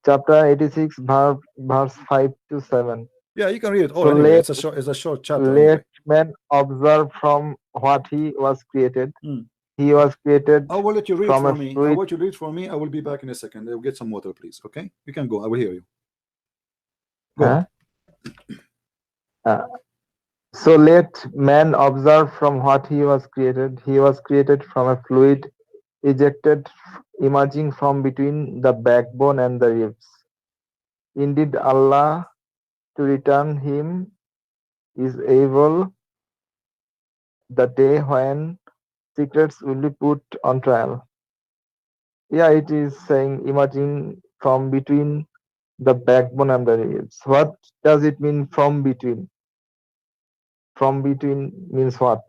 Chapter 86, verse 5 to 7. Yeah, you can read it. Oh, So anyway, let- it's a short chapter. Let Anyway. man observe from what he was created. Hmm. He was created I will let you read from for a me. I fluid. want you to read for me. I will be back in a second. I will get some water, please. Okay? You can go. I will hear you. Go. So let man observe from what he was created. He was created from a fluid ejected, emerging from between the backbone and the ribs. Indeed, Allah to return him is able the day when secrets will be put on trial. Yeah, it is saying emerging from between the backbone and the ribs. What does it mean from between? From between means what?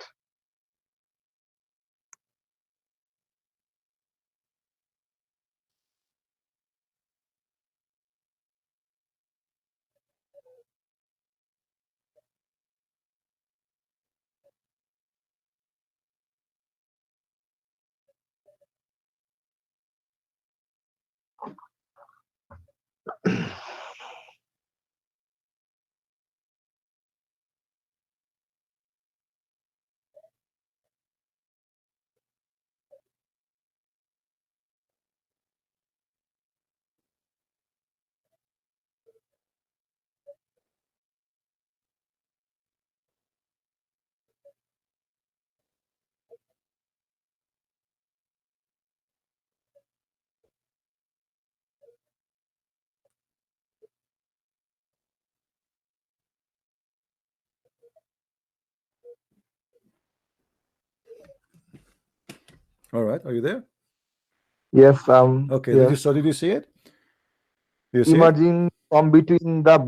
All right. Are you there? Yes. Okay. Yes. Did you see it? You see it? Emerging from between the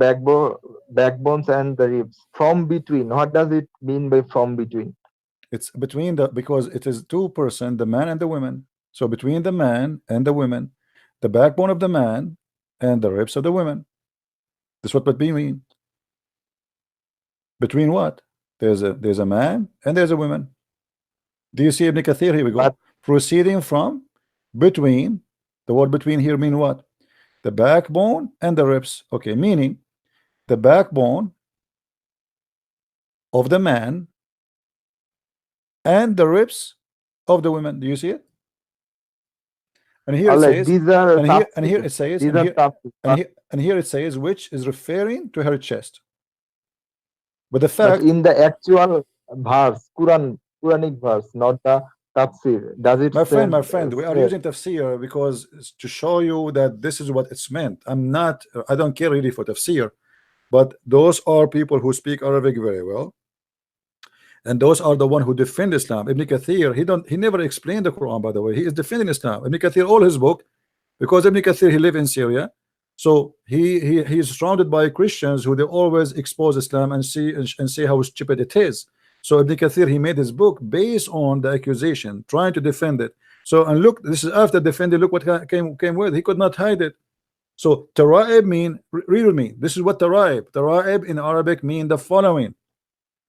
backbones and the ribs. From between. What does it mean by from between? It's between because it is two person, the man and the women. So between the man and the women, the backbone of the man and the ribs of the women. That's what mean. Between what? There's a man and there's a woman. Do you see Ibn Kathir? Here we go. But- Proceeding from between. The word between here mean what? The backbone and the ribs. Okay, meaning the backbone of the man and the ribs of the women. Do you see it? And here it says, these are and here it says, these are and here it says, which is referring to her chest. But the fact, but in the actual verse, Quranic verse, not the tafsir, does it my say? friend, we are using tafsir because it's to show you that this is what it's meant. I don't care really for tafsir, but those are people who speak Arabic very well, and those are the one who defend Islam. Ibn Kathir, he never explained the Quran, by the way. He is defending Islam. Ibn Kathir, all his book, because Ibn Kathir, he live in Syria, so he is surrounded by Christians who they always expose Islam and see how stupid it is. So Ibn Kathir, he made his book based on the accusation, trying to defend it. So, and look, this is after defending. Look what came with. He could not hide it. So Tara'ib mean, read with me. This is what Tara'ib in Arabic mean the following: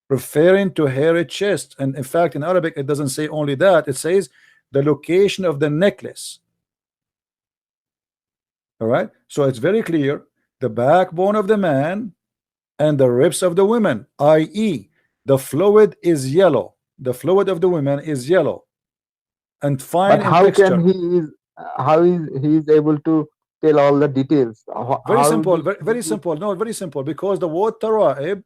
referring to hairy chest. And in fact, in Arabic, it doesn't say only that. It says the location of the necklace. All right. So it's very clear: the backbone of the man and the ribs of the women, i.e., The fluid is yellow. The fluid of the women is yellow and fine But in how texture. can he is able to tell all the details? Very simple, very simple. No, very simple. Because the word tara'ib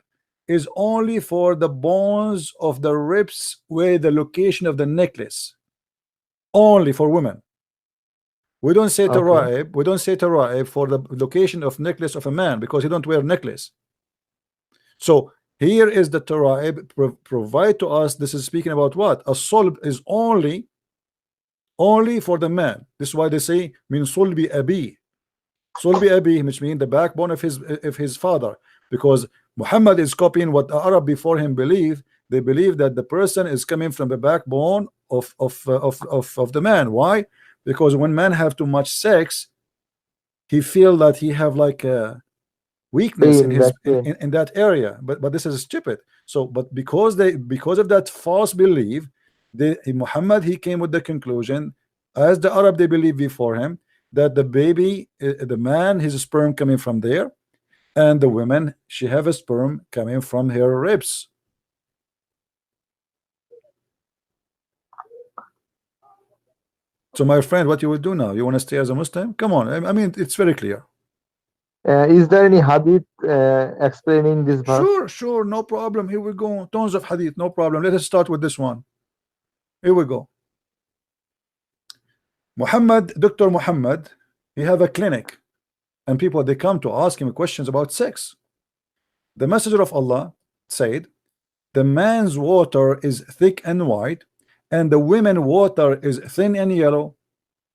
is only for the bones of the ribs where the location of the necklace. Only for women. We don't say tara'ib. We don't say tara'ib for the location of necklace of a man because he don't wear necklace. So here is the tara'ib provide to us. This is speaking about what? A sulb is only for the man. This is why they say min sulbi abi. Sulbi abi, which means the backbone of his father, because Muhammad is copying what the Arab before him believe. They believe that the person is coming from the backbone of the man. Why? Because when men have too much sex, he feel that he have like a weakness in his in that area. But this is stupid. So, but because of that false belief, Muhammad, he came with the conclusion, as the Arab they believe before him, that the baby, the man, his sperm coming from there, and the woman, she have a sperm coming from her ribs. So my friend, what you will do now? You want to stay as a Muslim? Come on. I mean, it's very clear. Is there any hadith explaining this verse? Sure, no problem. Here we go. Tons of hadith, no problem. Let us start with this one. Here we go. Dr. Muhammad, he have a clinic, and people, they come to ask him questions about sex. The Messenger of Allah said, the man's water is thick and white, and the women water is thin and yellow.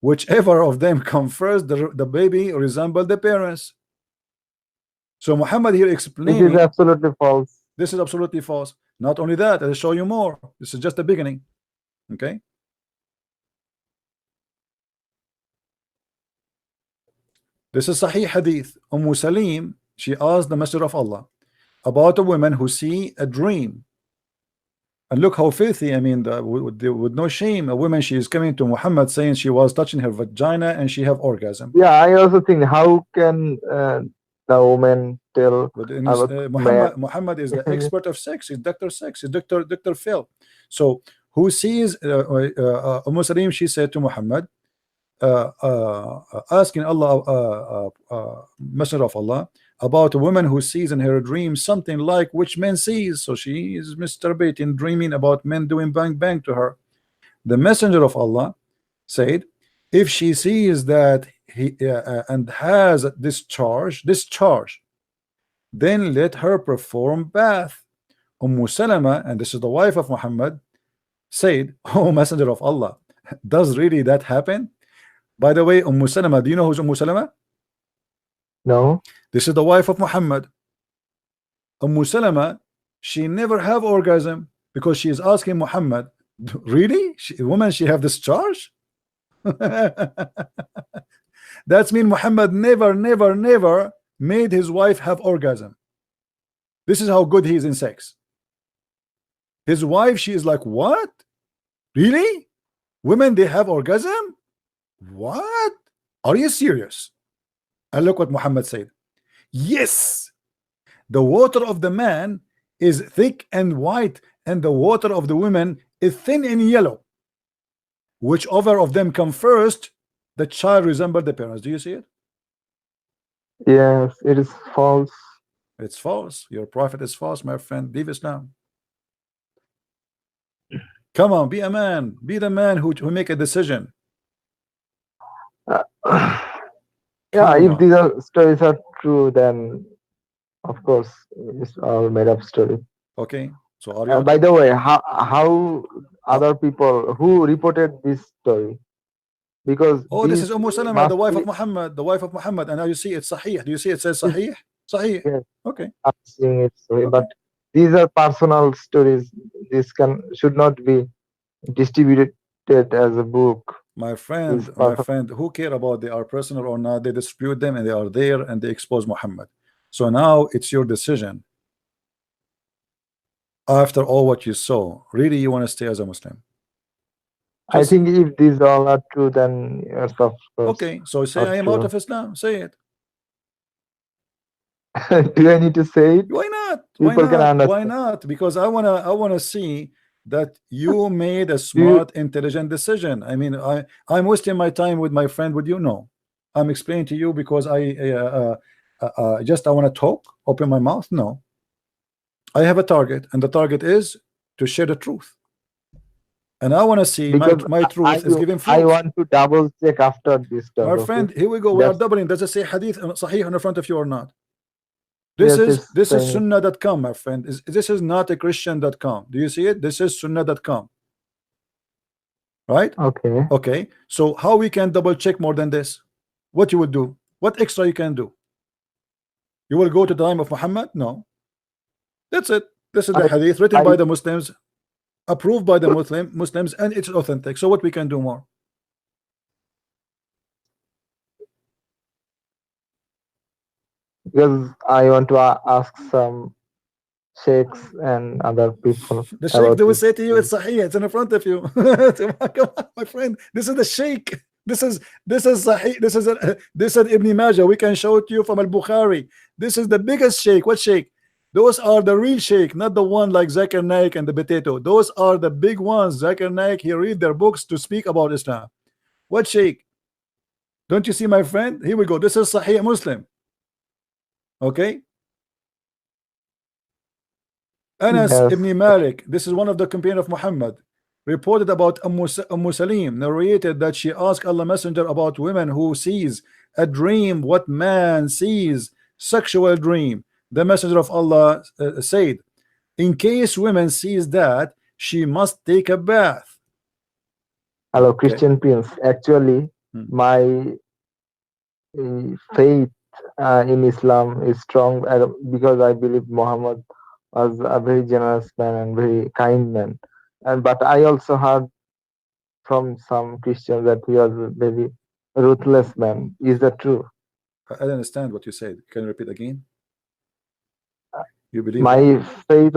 Whichever of them come first, the baby resemble the parents. So Muhammad here explaining, this is absolutely false. This is absolutely false. Not only that, I'll show you more. This is just the beginning. Okay. This is Sahih Hadith. Salim, she asked the Messenger of Allah about a woman who see a dream. And look how filthy, I mean, with no shame, a woman, she is coming to Muhammad saying she was touching her vagina and she have orgasm. Yeah, I also think, how can the woman tell? Muhammad is the expert of sex. He's Dr. Sex. He's Dr. Phil. So who sees Salim, she said to Muhammad, asking Allah, Messenger of Allah, about a woman who sees in her dream something like which men sees. So she is masturbating, dreaming about men doing bang bang to her. The Messenger of Allah said, if she sees that he and has discharge, then let her perform bath. Salama, and this is the wife of Muhammad, said, oh Messenger of Allah, does really that happen? By the way, Salama, do you know who's Salama? No. This is the wife of Muhammad. Salama, she never have orgasm because she is asking Muhammad, really? Woman, she have discharge? That's mean Muhammad never made his wife have orgasm. This is how good he is in sex. His wife, she is like, what? Really? Women, they have orgasm? What? Are you serious? And look what Muhammad said. Yes, the water of the man is thick and white, and the water of the women is thin and yellow. Whichever of them come first, the child resembles the parents. Do you see it? Yes, it is false. It's false. Your prophet is false, my friend. Leave Islam. Come on, be a man. Be the man who make a decision. Yeah, if these stories are true, then of course it's all made up story. Okay. So are you by the way, how other people who reported this story? Because this is Salama, the wife of Muhammad, and now you see it's Sahih. Do you see it says Sahih? Sahih. Yes. Okay. I'm seeing it, sorry, but these are personal stories. This should not be distributed as a book. My friend, who care about they are personal or not? They dispute them and they are there and they expose Muhammad. So now it's your decision. After all what you saw, really you want to stay as a Muslim? I think if these all are true, then yes, of course. Okay, so say I am out of Islam. Say it. Do I need to say it? Why not? People can understand. Why not? Because I wanna see that you made a smart, intelligent decision. I mean, I'm wasting my time with my friend. Would you know? I'm explaining to you because I want to talk, open my mouth. No, I have a target, and the target is to share the truth. And I want to see my truth is giving fruit. I want to double check after this. My friend, here we go. We are doubling. Does it say hadith sahih in front of you or not? This is sunnah.com, my friend. This is not a Christian.com. Do you see it? This is sunnah.com. Right? Okay. Okay. So how we can double check more than this? What you will do? What extra you can do? You will go to the time of Muhammad? No. That's it. This is the hadith written by the Muslims, approved by the Muslims, and it's authentic. So what we can do more? Because I want to ask some sheikhs and other people. The sheikh, they will say to you, it's sahih, it's in front of you. Come on, my friend, this is the sheikh. This is sahih. This is Ibn Majah. We can show it to you from Al-Bukhari. This is the biggest sheikh. What sheikh? Those are the real sheikh, not the one like Zakir Naik and the potato. Those are the big ones. Zakir Naik, he read their books to speak about Islam. What sheikh? Don't you see, my friend? Here we go. This is Sahih Muslim. Okay. Anas ibn Malik, this is one of the companions of Muhammad, reported about Salim, narrated that she asked Allah Messenger about women who sees a dream, what man sees, sexual dream. The Messenger of Allah said, in case women sees that, she must take a bath. Hello, Christian Prince. Actually, my faith in Islam is strong because I believe Muhammad was a very generous man and very kind man. But I also heard from some Christians that he was a very ruthless man. Is that true? I don't understand what you said. Can you repeat again? You believe my faith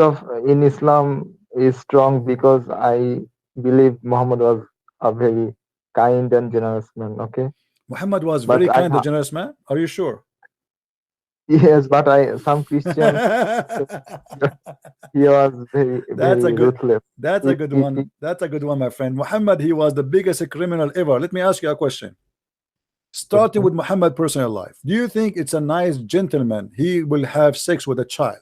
in Islam is strong because I believe Muhammad was a very kind and generous man. Okay. Muhammad was very kind and generous man. Are you sure? Yes, but some Christians he was very ruthless. That's a good one. That's a good one, my friend. Muhammad, he was the biggest criminal ever. Let me ask you a question. Starting with Muhammad's personal life, do you think it's a nice gentleman he will have sex with a child?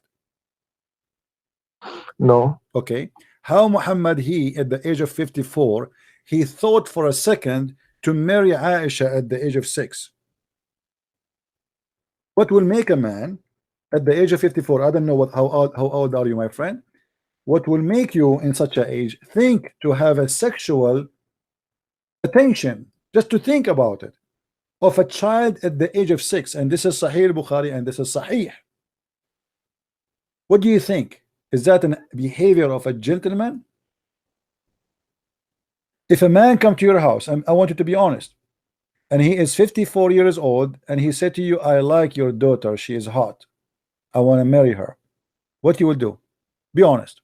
No. Okay. How Muhammad, he at the age of 54, he thought for a second to marry Aisha at the age of 6. What will make a man at the age of 54? I don't know how old are you, my friend? What will make you in such an age think to have a sexual attention, just to think about it, of a child at the age of 6? And this is Sahih Bukhari and this is Sahih. What do you think? Is that a behavior of a gentleman? If a man come to your house, and I want you to be honest, and he is 54 years old, and he said to you, I like your daughter, she is hot, I want to marry her, what you will do? Be honest.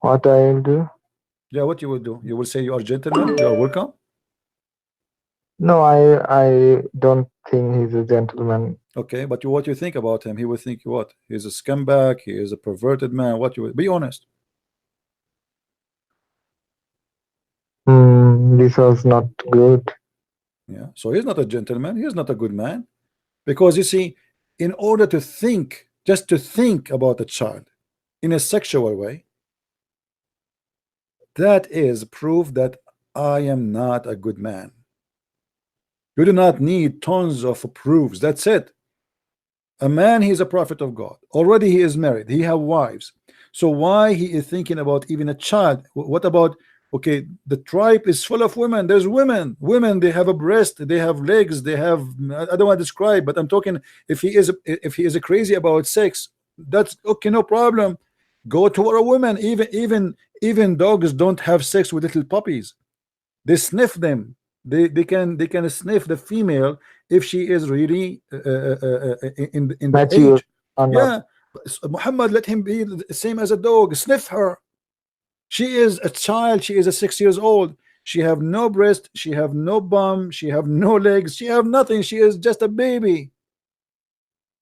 What I will do? Yeah, what you will do? You will say you are gentleman, you are welcome? No, I don't think he's a gentleman. Okay, but what you think about him? He will think what? He's a scumbag, he is a perverted man. What you will be honest? This was not good. Yeah, so he's not a gentleman, he's not a good man. Because you see, in order to think, just to think about a child in a sexual way, that is proof that I am not a good man. You do not need tons of proofs. That's it. A man, he is a prophet of God. Already he is married. He have wives. So why he is thinking about even a child? What about, okay, the tribe is full of women. There's women. Women, they have a breast, they have legs, they have, I don't want to describe, but I'm talking, if he is crazy about sex, that's okay, no problem. Go to a woman. Even dogs don't have sex with little puppies. They sniff them. They can sniff the female if she is really in the age. Yeah, Muhammad let him be the same as a dog. Sniff her. She is a child. She is a 6 years old. She have no breast, she have no bum, she have no legs, she have nothing. She is just a baby.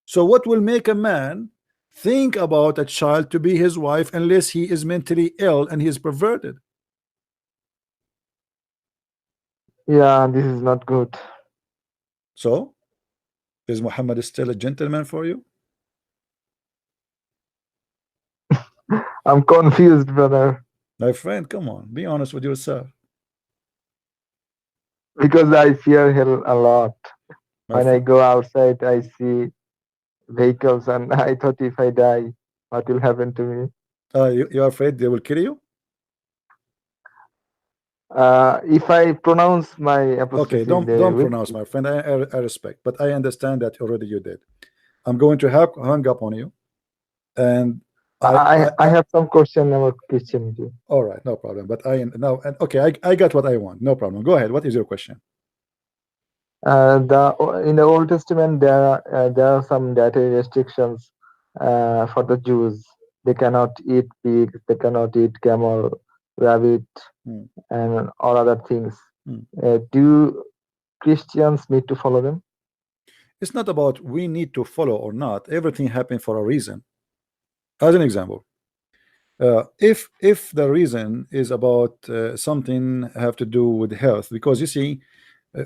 So what will make a man think about a child to be his wife unless he is mentally ill and he is perverted? Yeah, this is not good. So is Muhammad still a gentleman for you? I'm confused, brother. My friend, come on, be honest with yourself. Because I fear hell a lot. When I friend. go outside, I see vehicles, and I thought if I die, what will happen to me? You're afraid they will kill you? If I pronounce my apostrophe, Okay, don't pronounce, my friend. I respect, but I understand that already you did. I'm going to hang up on you, and I have some question about Christianity. all right, no problem. But okay, I got what I want. No problem. Go ahead. What is your question? In the Old Testament, there are some dietary restrictions for the Jews. They cannot eat pig, they cannot eat camel, rabbit, and all other things. Do Christians need to follow them? It's not about we need to follow or not. Everything happened for a reason. As an example, if the reason is about something have to do with health, because you see,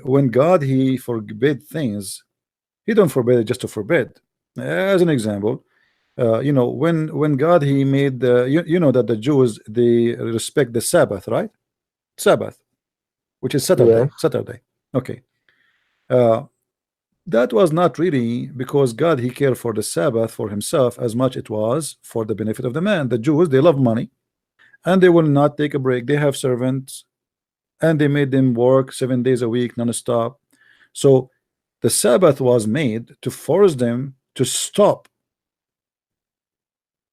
when God he forbid things, he don't forbid it just to forbid. As an example, you know, when God he made you know that the Jews they respect the Sabbath, right? Sabbath, which is Saturday. Yes. Saturday. Okay. That was not really because God he cared for the Sabbath for himself as much it was for the benefit of the man. The Jews they love money and they will not take a break. They have servants and they made them work 7 days a week non-stop. So the Sabbath was made to force them to stop.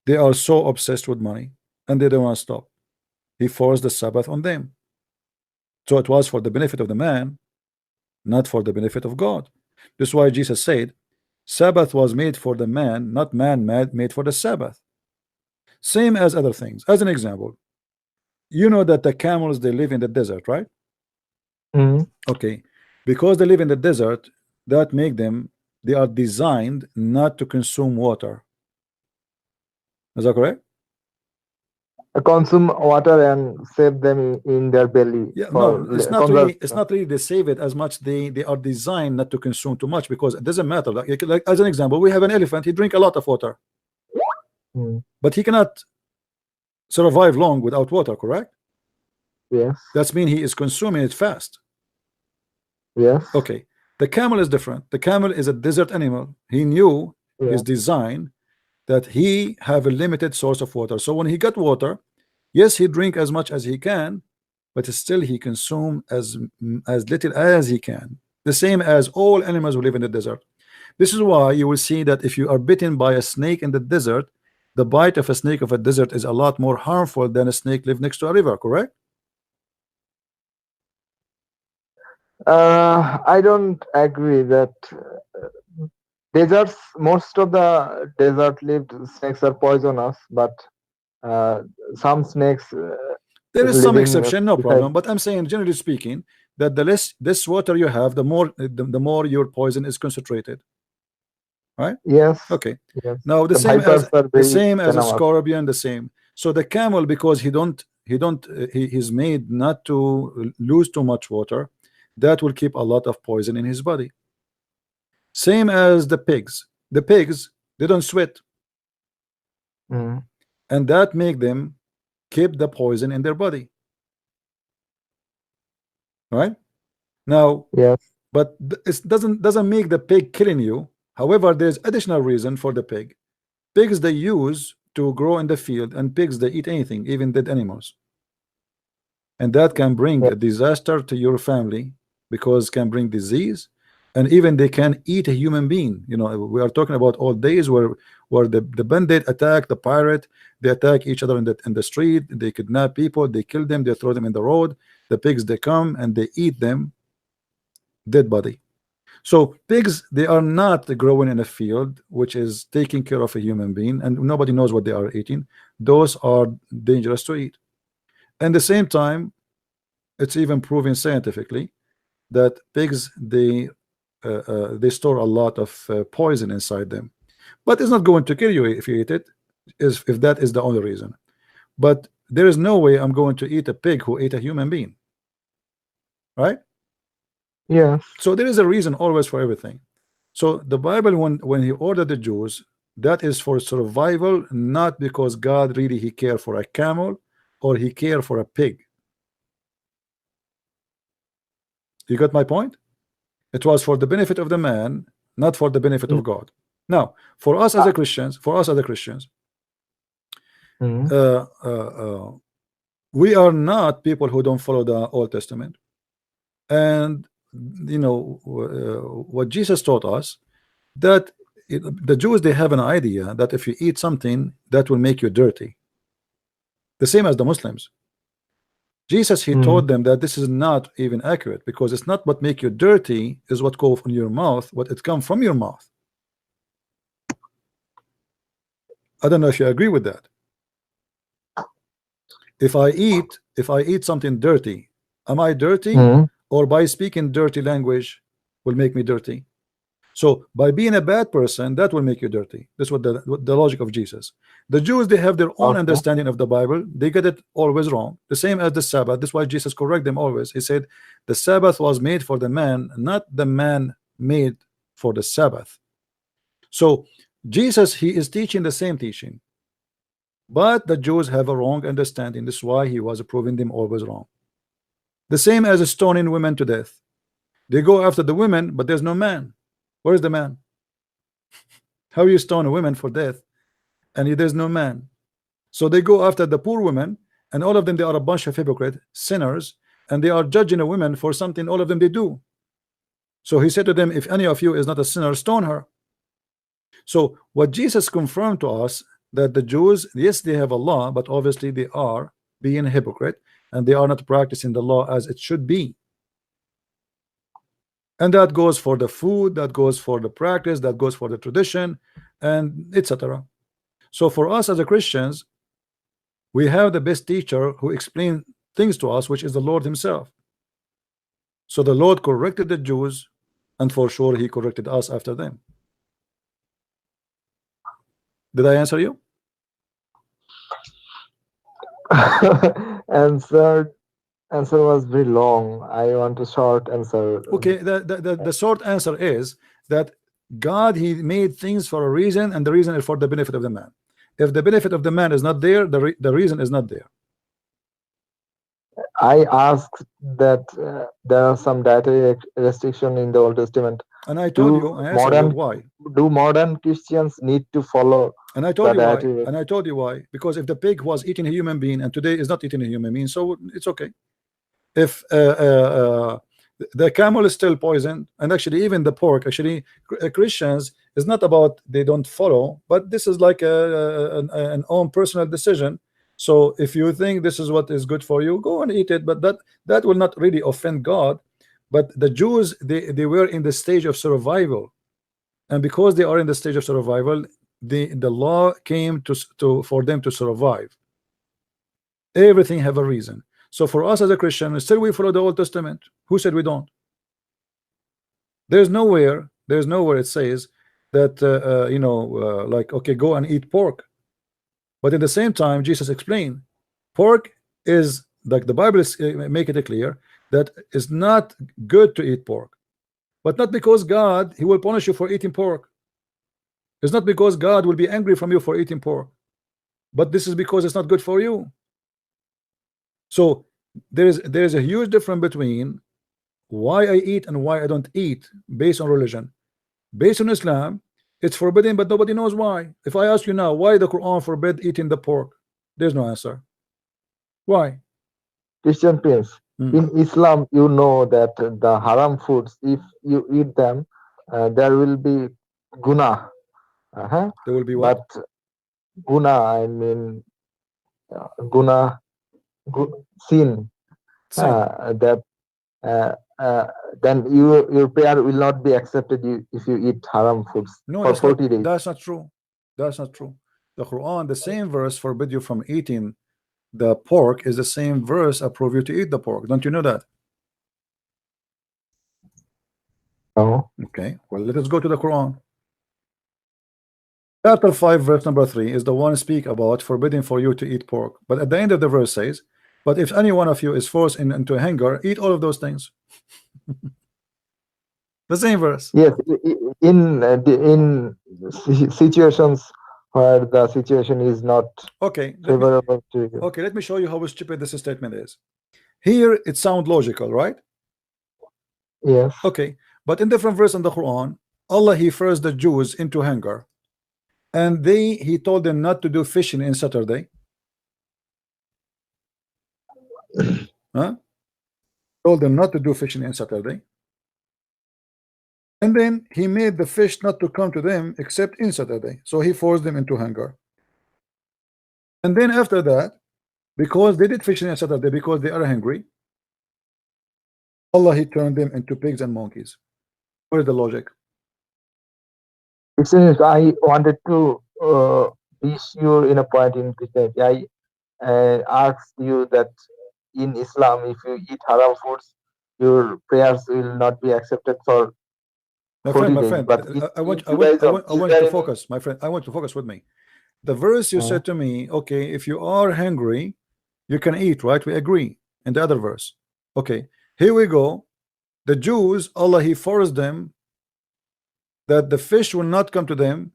They are so obsessed with money and they don't want to stop. He forced the Sabbath on them. So it was for the benefit of the man, not for the benefit of God. This is why Jesus said Sabbath was made for the man, not man made for the Sabbath. Same as other things. As an example, you know that the camels they live in the desert, right? Okay, because they live in the desert, that make them they are designed not to consume water. Is that correct? Consume water and save them in their belly. Yeah, no, it's not really. It's not really they save it as much. They are designed not to consume too much because it doesn't matter. Like as an example, we have an elephant. He drink a lot of water, but he cannot survive long without water. Correct? Yes. That's mean he is consuming it fast. Yes. Okay. The camel is different. The camel is a desert animal. He knew his design that he have a limited source of water. So when he got water, yes, he drink as much as he can, but still he consume as little as he can. The same as all animals who live in the desert. This is why you will see that if you are bitten by a snake in the desert, the bite of a snake of a desert is a lot more harmful than a snake live next to a river. Correct? I don't agree that deserts, most of the desert lived snakes are poisonous, but some snakes there is some exception, no problem, but I'm saying generally speaking that the less this water you have, the more your poison is concentrated, right? Yes. Okay. Yes. Now the same as a scorpion, the same. So the camel, because he's made not to lose too much water, that will keep a lot of poison in his body. Same as the pigs. The pigs, they don't sweat, and that make them keep the poison in their body. Right now, yes, but it doesn't make the pig killing you. However, there's additional reason for the pig. Pigs they use to grow in the field, and pigs they eat anything, even dead animals, and that can bring a disaster to your family because it can bring disease, and even they can eat a human being. You know, we are talking about old days where the bandit attack the pirate, they attack each other in the street, they kidnap people, they kill them, they throw them in the road. The pigs they come and they eat them dead body. So pigs they are not growing in a field which is taking care of a human being, and nobody knows what they are eating. Those are dangerous to eat. And at the same time, It's even proven scientifically that pigs, they store a lot of poison inside them, but it's not going to kill you if you eat it, if that is the only reason. But there is no way I'm going to eat a pig who ate a human being, right? Yes. So there is a reason always for everything. So the Bible, when he ordered the Jews, that is for survival, not because God really he cared for a camel or he cared for a pig. You got my point? It was for the benefit of the man, not for the benefit of God. Now, for us as a Christians, we are not people who don't follow the Old Testament. And you know what Jesus taught us, that the Jews, they have an idea that if you eat something that will make you dirty, the same as the Muslims. Jesus, he told them that this is not even accurate, because it's not what make you dirty is what goes in your mouth, what it comes from your mouth. I don't know if you agree with that. If I eat something dirty, am I dirty? Or by speaking dirty language will make me dirty? So by being a bad person, that will make you dirty. That's what the logic of Jesus. The Jews, they have their own understanding of the Bible. They get it always wrong. The same as the Sabbath. That's why Jesus correct them always. He said the Sabbath was made for the man, not the man made for the Sabbath. So Jesus, he is teaching the same teaching, but the Jews have a wrong understanding. This is why he was proving them always wrong. The same as stoning women to death. They go after the women, but there's no man. Where's the man? How you stone a woman for death and there's no man? So they go after the poor women, and all of them, they are a bunch of hypocrite sinners, and they are judging a woman for something all of them they do. So he said to them, if any of you is not a sinner, stone her. So what Jesus confirmed to us, that the Jews, yes, they have a law, but obviously they are being a hypocrite, and they are not practicing the law as it should be. And that goes for the food, that goes for the practice, that goes for the tradition, and etc. So for us as a Christians, we have the best teacher who explains things to us, which is the Lord himself. So the Lord corrected the Jews, and for sure he corrected us after them. Did I answer you? Answer was very long. I want a short answer. Okay, the short answer is that God, he made things for a reason, and the reason is for the benefit of the man. If the benefit of the man is not there, the reason is not there. I asked that there are some dietary restriction in the Old Testament. And I told you, I answered you why. Do modern Christians need to follow? And I told you why. And I told you why. Because if the pig was eating a human being and today is not eating a human being, so it's okay. If the camel is still poisoned, and actually even the pork, actually Christians, is not about they don't follow, but this is like an own personal decision. So if you think this is what is good for you, go and eat it, but that will not really offend God. But the Jews, they were in the stage of survival, and because they are in the stage of survival, the law came for them to survive. Everything have a reason. So for us as a Christian, still we follow the Old Testament. Who said we don't? There's nowhere it says that like, okay, go and eat pork. But at the same time, Jesus explained, pork is, like the Bible is make it clear that it's not good to eat pork, but not because God, he will punish you for eating pork. It's not because God will be angry from you for eating pork, but this is because it's not good for you. So there is a huge difference between why I eat and why I don't eat based on religion. Based on Islam, it's forbidden, but nobody knows why. If I ask you now, why the Quran forbid eating the pork, there's no answer. Why? Christian Prince, in Islam, you know that the haram foods, if you eat them, there will be guna. There will be what? But guna, I mean, guna, sin. Then your prayer will not be accepted if you eat haram foods for 40 days. That's not true. That's not true. The Quran, the same verse forbid you from eating the pork is the same verse approve you to eat the pork. Don't you know that? Oh. Okay, well, let us go to the Quran. Chapter 5 verse number 3 is the one speak about forbidding for you to eat pork, but at the end of the verse says, but if any one of you is forced into hunger, eat all of those things. The same verse. Yes, in situations where the situation is not favorable to you. Okay, let me show you how stupid this statement is. Here it sounds logical, right? Yes. Okay, but in different verse in the Quran, Allah he forced the Jews into hunger, and he told them not to do fishing in Saturday. Huh? Told them not to do fishing in Saturday. And then he made the fish not to come to them except in Saturday. So he forced them into hunger. And then after that, because they did fishing on Saturday because they are hungry, Allah he turned them into pigs and monkeys. What is the logic? It says I wanted to be sure in a point in Christianity. I asked you that in Islam, if you eat haram foods, your prayers will not be accepted for my 40 friend, days. But I want you to focus, my friend. I want to focus with me. The verse you said to me, okay, if you are hungry, you can eat, right? We agree. In the other verse. Okay, here we go. The Jews, Allah he forced them that the fish will not come to them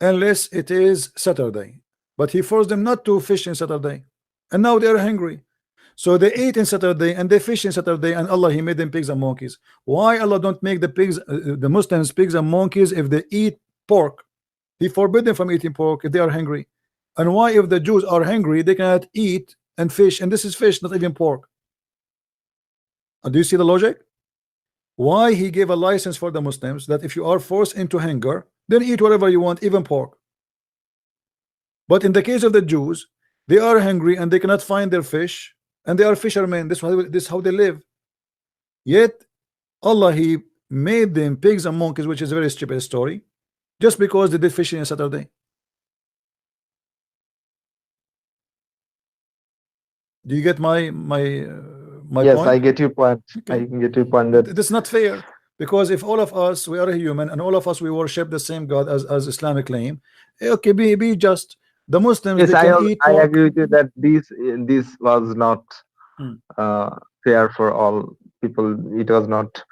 unless it is Saturday. But he forced them not to fish in Saturday. And now they are hungry. So they ate in Saturday and they fish in Saturday, and Allah he made them pigs and monkeys. Why Allah don't make the pigs, the Muslims, pigs and monkeys if they eat pork? He forbid them from eating pork if they are hungry. And why if the Jews are hungry they cannot eat and fish, and this is fish, not even pork? Do you see the logic? Why he gave a license for the Muslims that if you are forced into hunger, then eat whatever you want, even pork. But in the case of the Jews, they are hungry and they cannot find their fish, and they are fishermen. This is how they live. Yet Allah he made them pigs and monkeys, which is a very stupid story, just because they did fishing on Saturday. Do you get my yes, point? I get your point. Okay. I get your point that it's not fair, because if all of us we are human and all of us we worship the same God as Islamic claim, okay, be just. The Muslims, yes, they can eat pork. I agree with you that this was not fair for all people. It was not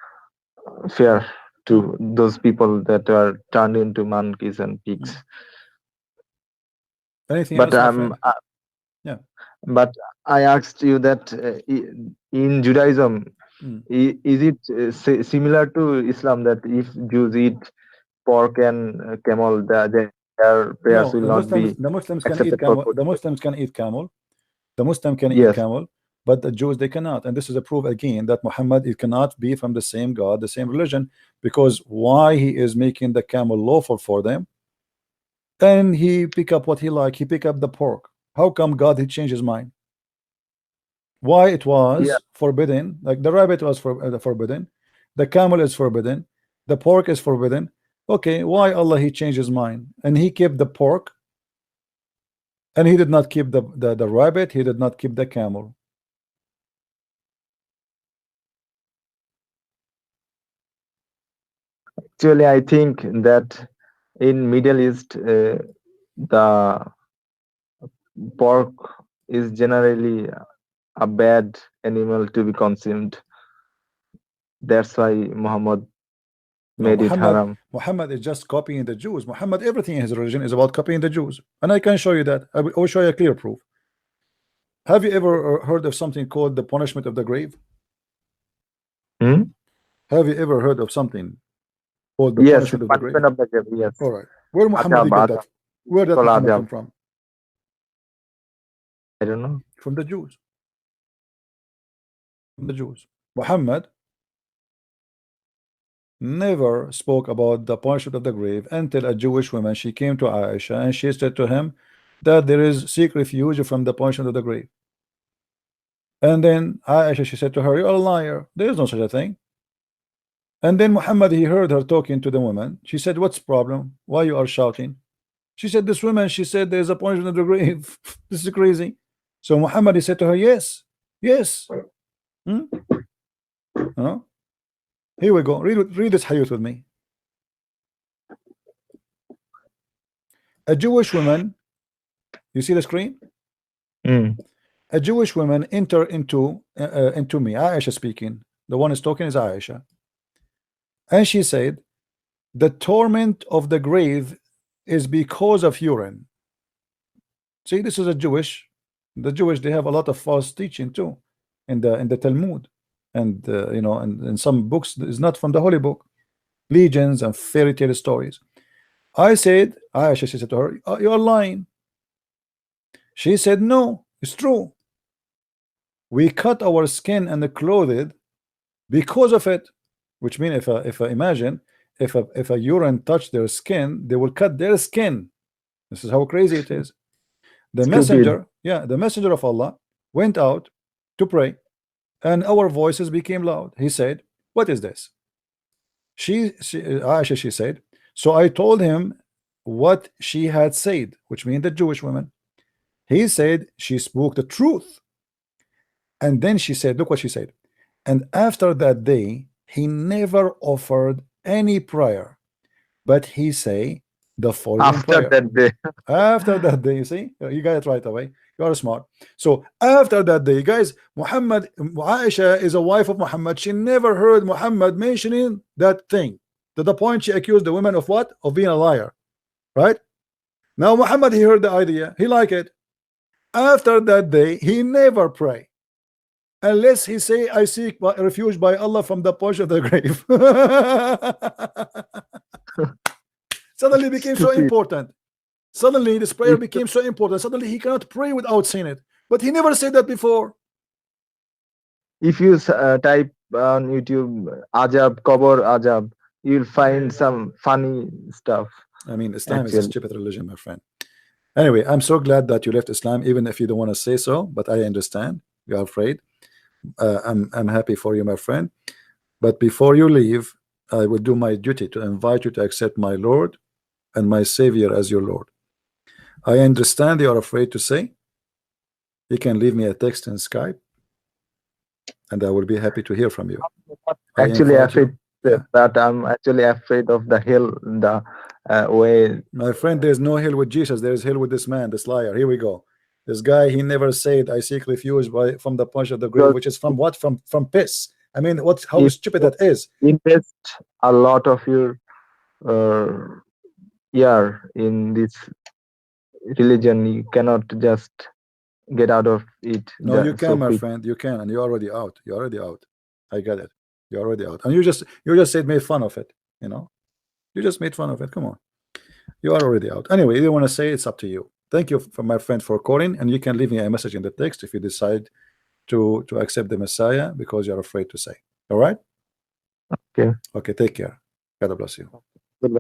fair to those people that are turned into monkeys and pigs. Anything but else, yeah. But I asked you that in Judaism, is it similar to Islam that if Jews eat pork and camel, their prayers will not be the Muslims can accepted eat camel. The Muslims can eat camel. The Muslim can eat camel, but the Jews they cannot. And this is a proof again that Muhammad it cannot be from the same God, the same religion, because why he is making the camel lawful for them, and he pick up what he like. He pick up the pork. How come God he changed his mind? Why it was forbidden? Like the rabbit was forbidden, the camel is forbidden, the pork is forbidden. Okay, why Allah he changed his mind and he kept the pork, and he did not keep the rabbit, he did not keep the camel? Actually, I think that in Middle East, the pork is generally a bad animal to be consumed. That's why Muhammad made it haram. Muhammad is just copying the Jews. Muhammad, everything in his religion is about copying the Jews, and I can show you that. I will show you a clear proof. Have you ever heard of something called the punishment of the grave? Have you ever heard of something called the punishment of the grave? Yes. All right. Where Muhammad get that? Where did Muhammad come from? I don't know. From the Jews. From the Jews. Muhammad never spoke about the punishment of the grave until a Jewish woman, she came to Aisha and she said to him that there is seek refuge from the punishment of the grave. And then Aisha, she said to her, you're a liar, there is no such a thing. And then Muhammad, he heard her talking to the woman. She said, what's the problem? Why you are shouting? She said, this woman, she said there's a punishment of the grave. This is crazy. So Muhammad, he said to her, yes, yes. Here we go. Read this hadith with me. A Jewish woman, you see the screen? A Jewish woman enter into me. Aisha speaking. The one is talking is Aisha. And she said, the torment of the grave is because of urine. See, this is a Jewish. The Jewish, they have a lot of false teaching too in the Talmud, and you know, and in some books is not from the holy book, legends and fairy tale stories. I said, Aisha, she said to her, oh, you're lying. She said, no, it's true. We cut our skin and clothed because of it, which means if a urine touched their skin, they will cut their skin. This is how crazy it is. The messenger, the messenger of Allah went out to pray, and our voices became loud. He said, what is this? Aisha, she said, so I told him what she had said, which means the Jewish woman. He said she spoke the truth. And then she said, look what she said. And after that day, he never offered any prayer, but he say the following prayer. After that day, you see, you got it right away. You are smart. So after that day, guys, Aisha is a wife of Muhammad. She never heard Muhammad mentioning that thing, to the point she accused the women of what? Of being a liar. Right? Now Muhammad, he heard the idea, he liked it. After that day, he never pray unless he say, I seek refuge by Allah from the punch of the grave. Suddenly became so important. Suddenly this prayer became so important. Suddenly he cannot pray without saying it. But he never said that before. If you type on YouTube Ajab, Qabr Ajab, you'll find some funny stuff. I mean, Islam is a stupid religion, my friend. Anyway, I'm so glad that you left Islam, even if you don't want to say so, but I understand. You're afraid. I'm happy for you, my friend. But before you leave, I will do my duty to invite you to accept my Lord and my Savior as your Lord. I understand you are afraid to say. You can leave me a text in Skype, and I will be happy to hear from you. Actually, afraid that I'm actually afraid of the hell, the way. My friend, there's no hell with Jesus. There's hell with this man, this liar. Here we go. This guy, he never said, I seek refuge from the punch of the grave, which is from what? From piss. I mean, how stupid that is. Invest a lot of your in this religion. You cannot just get out of it. No, you can, my friend. You can, and you're already out. You're already out. I get it. You're already out. And you just made fun of it, you know. You just made fun of it. Come on. You are already out. Anyway, you want to say, it's up to you. Thank you, for my friend, for calling, and you can leave me a message in the text if you decide to accept the Messiah because you're afraid to say. All right? Okay. Okay, take care. God bless you. Goodbye.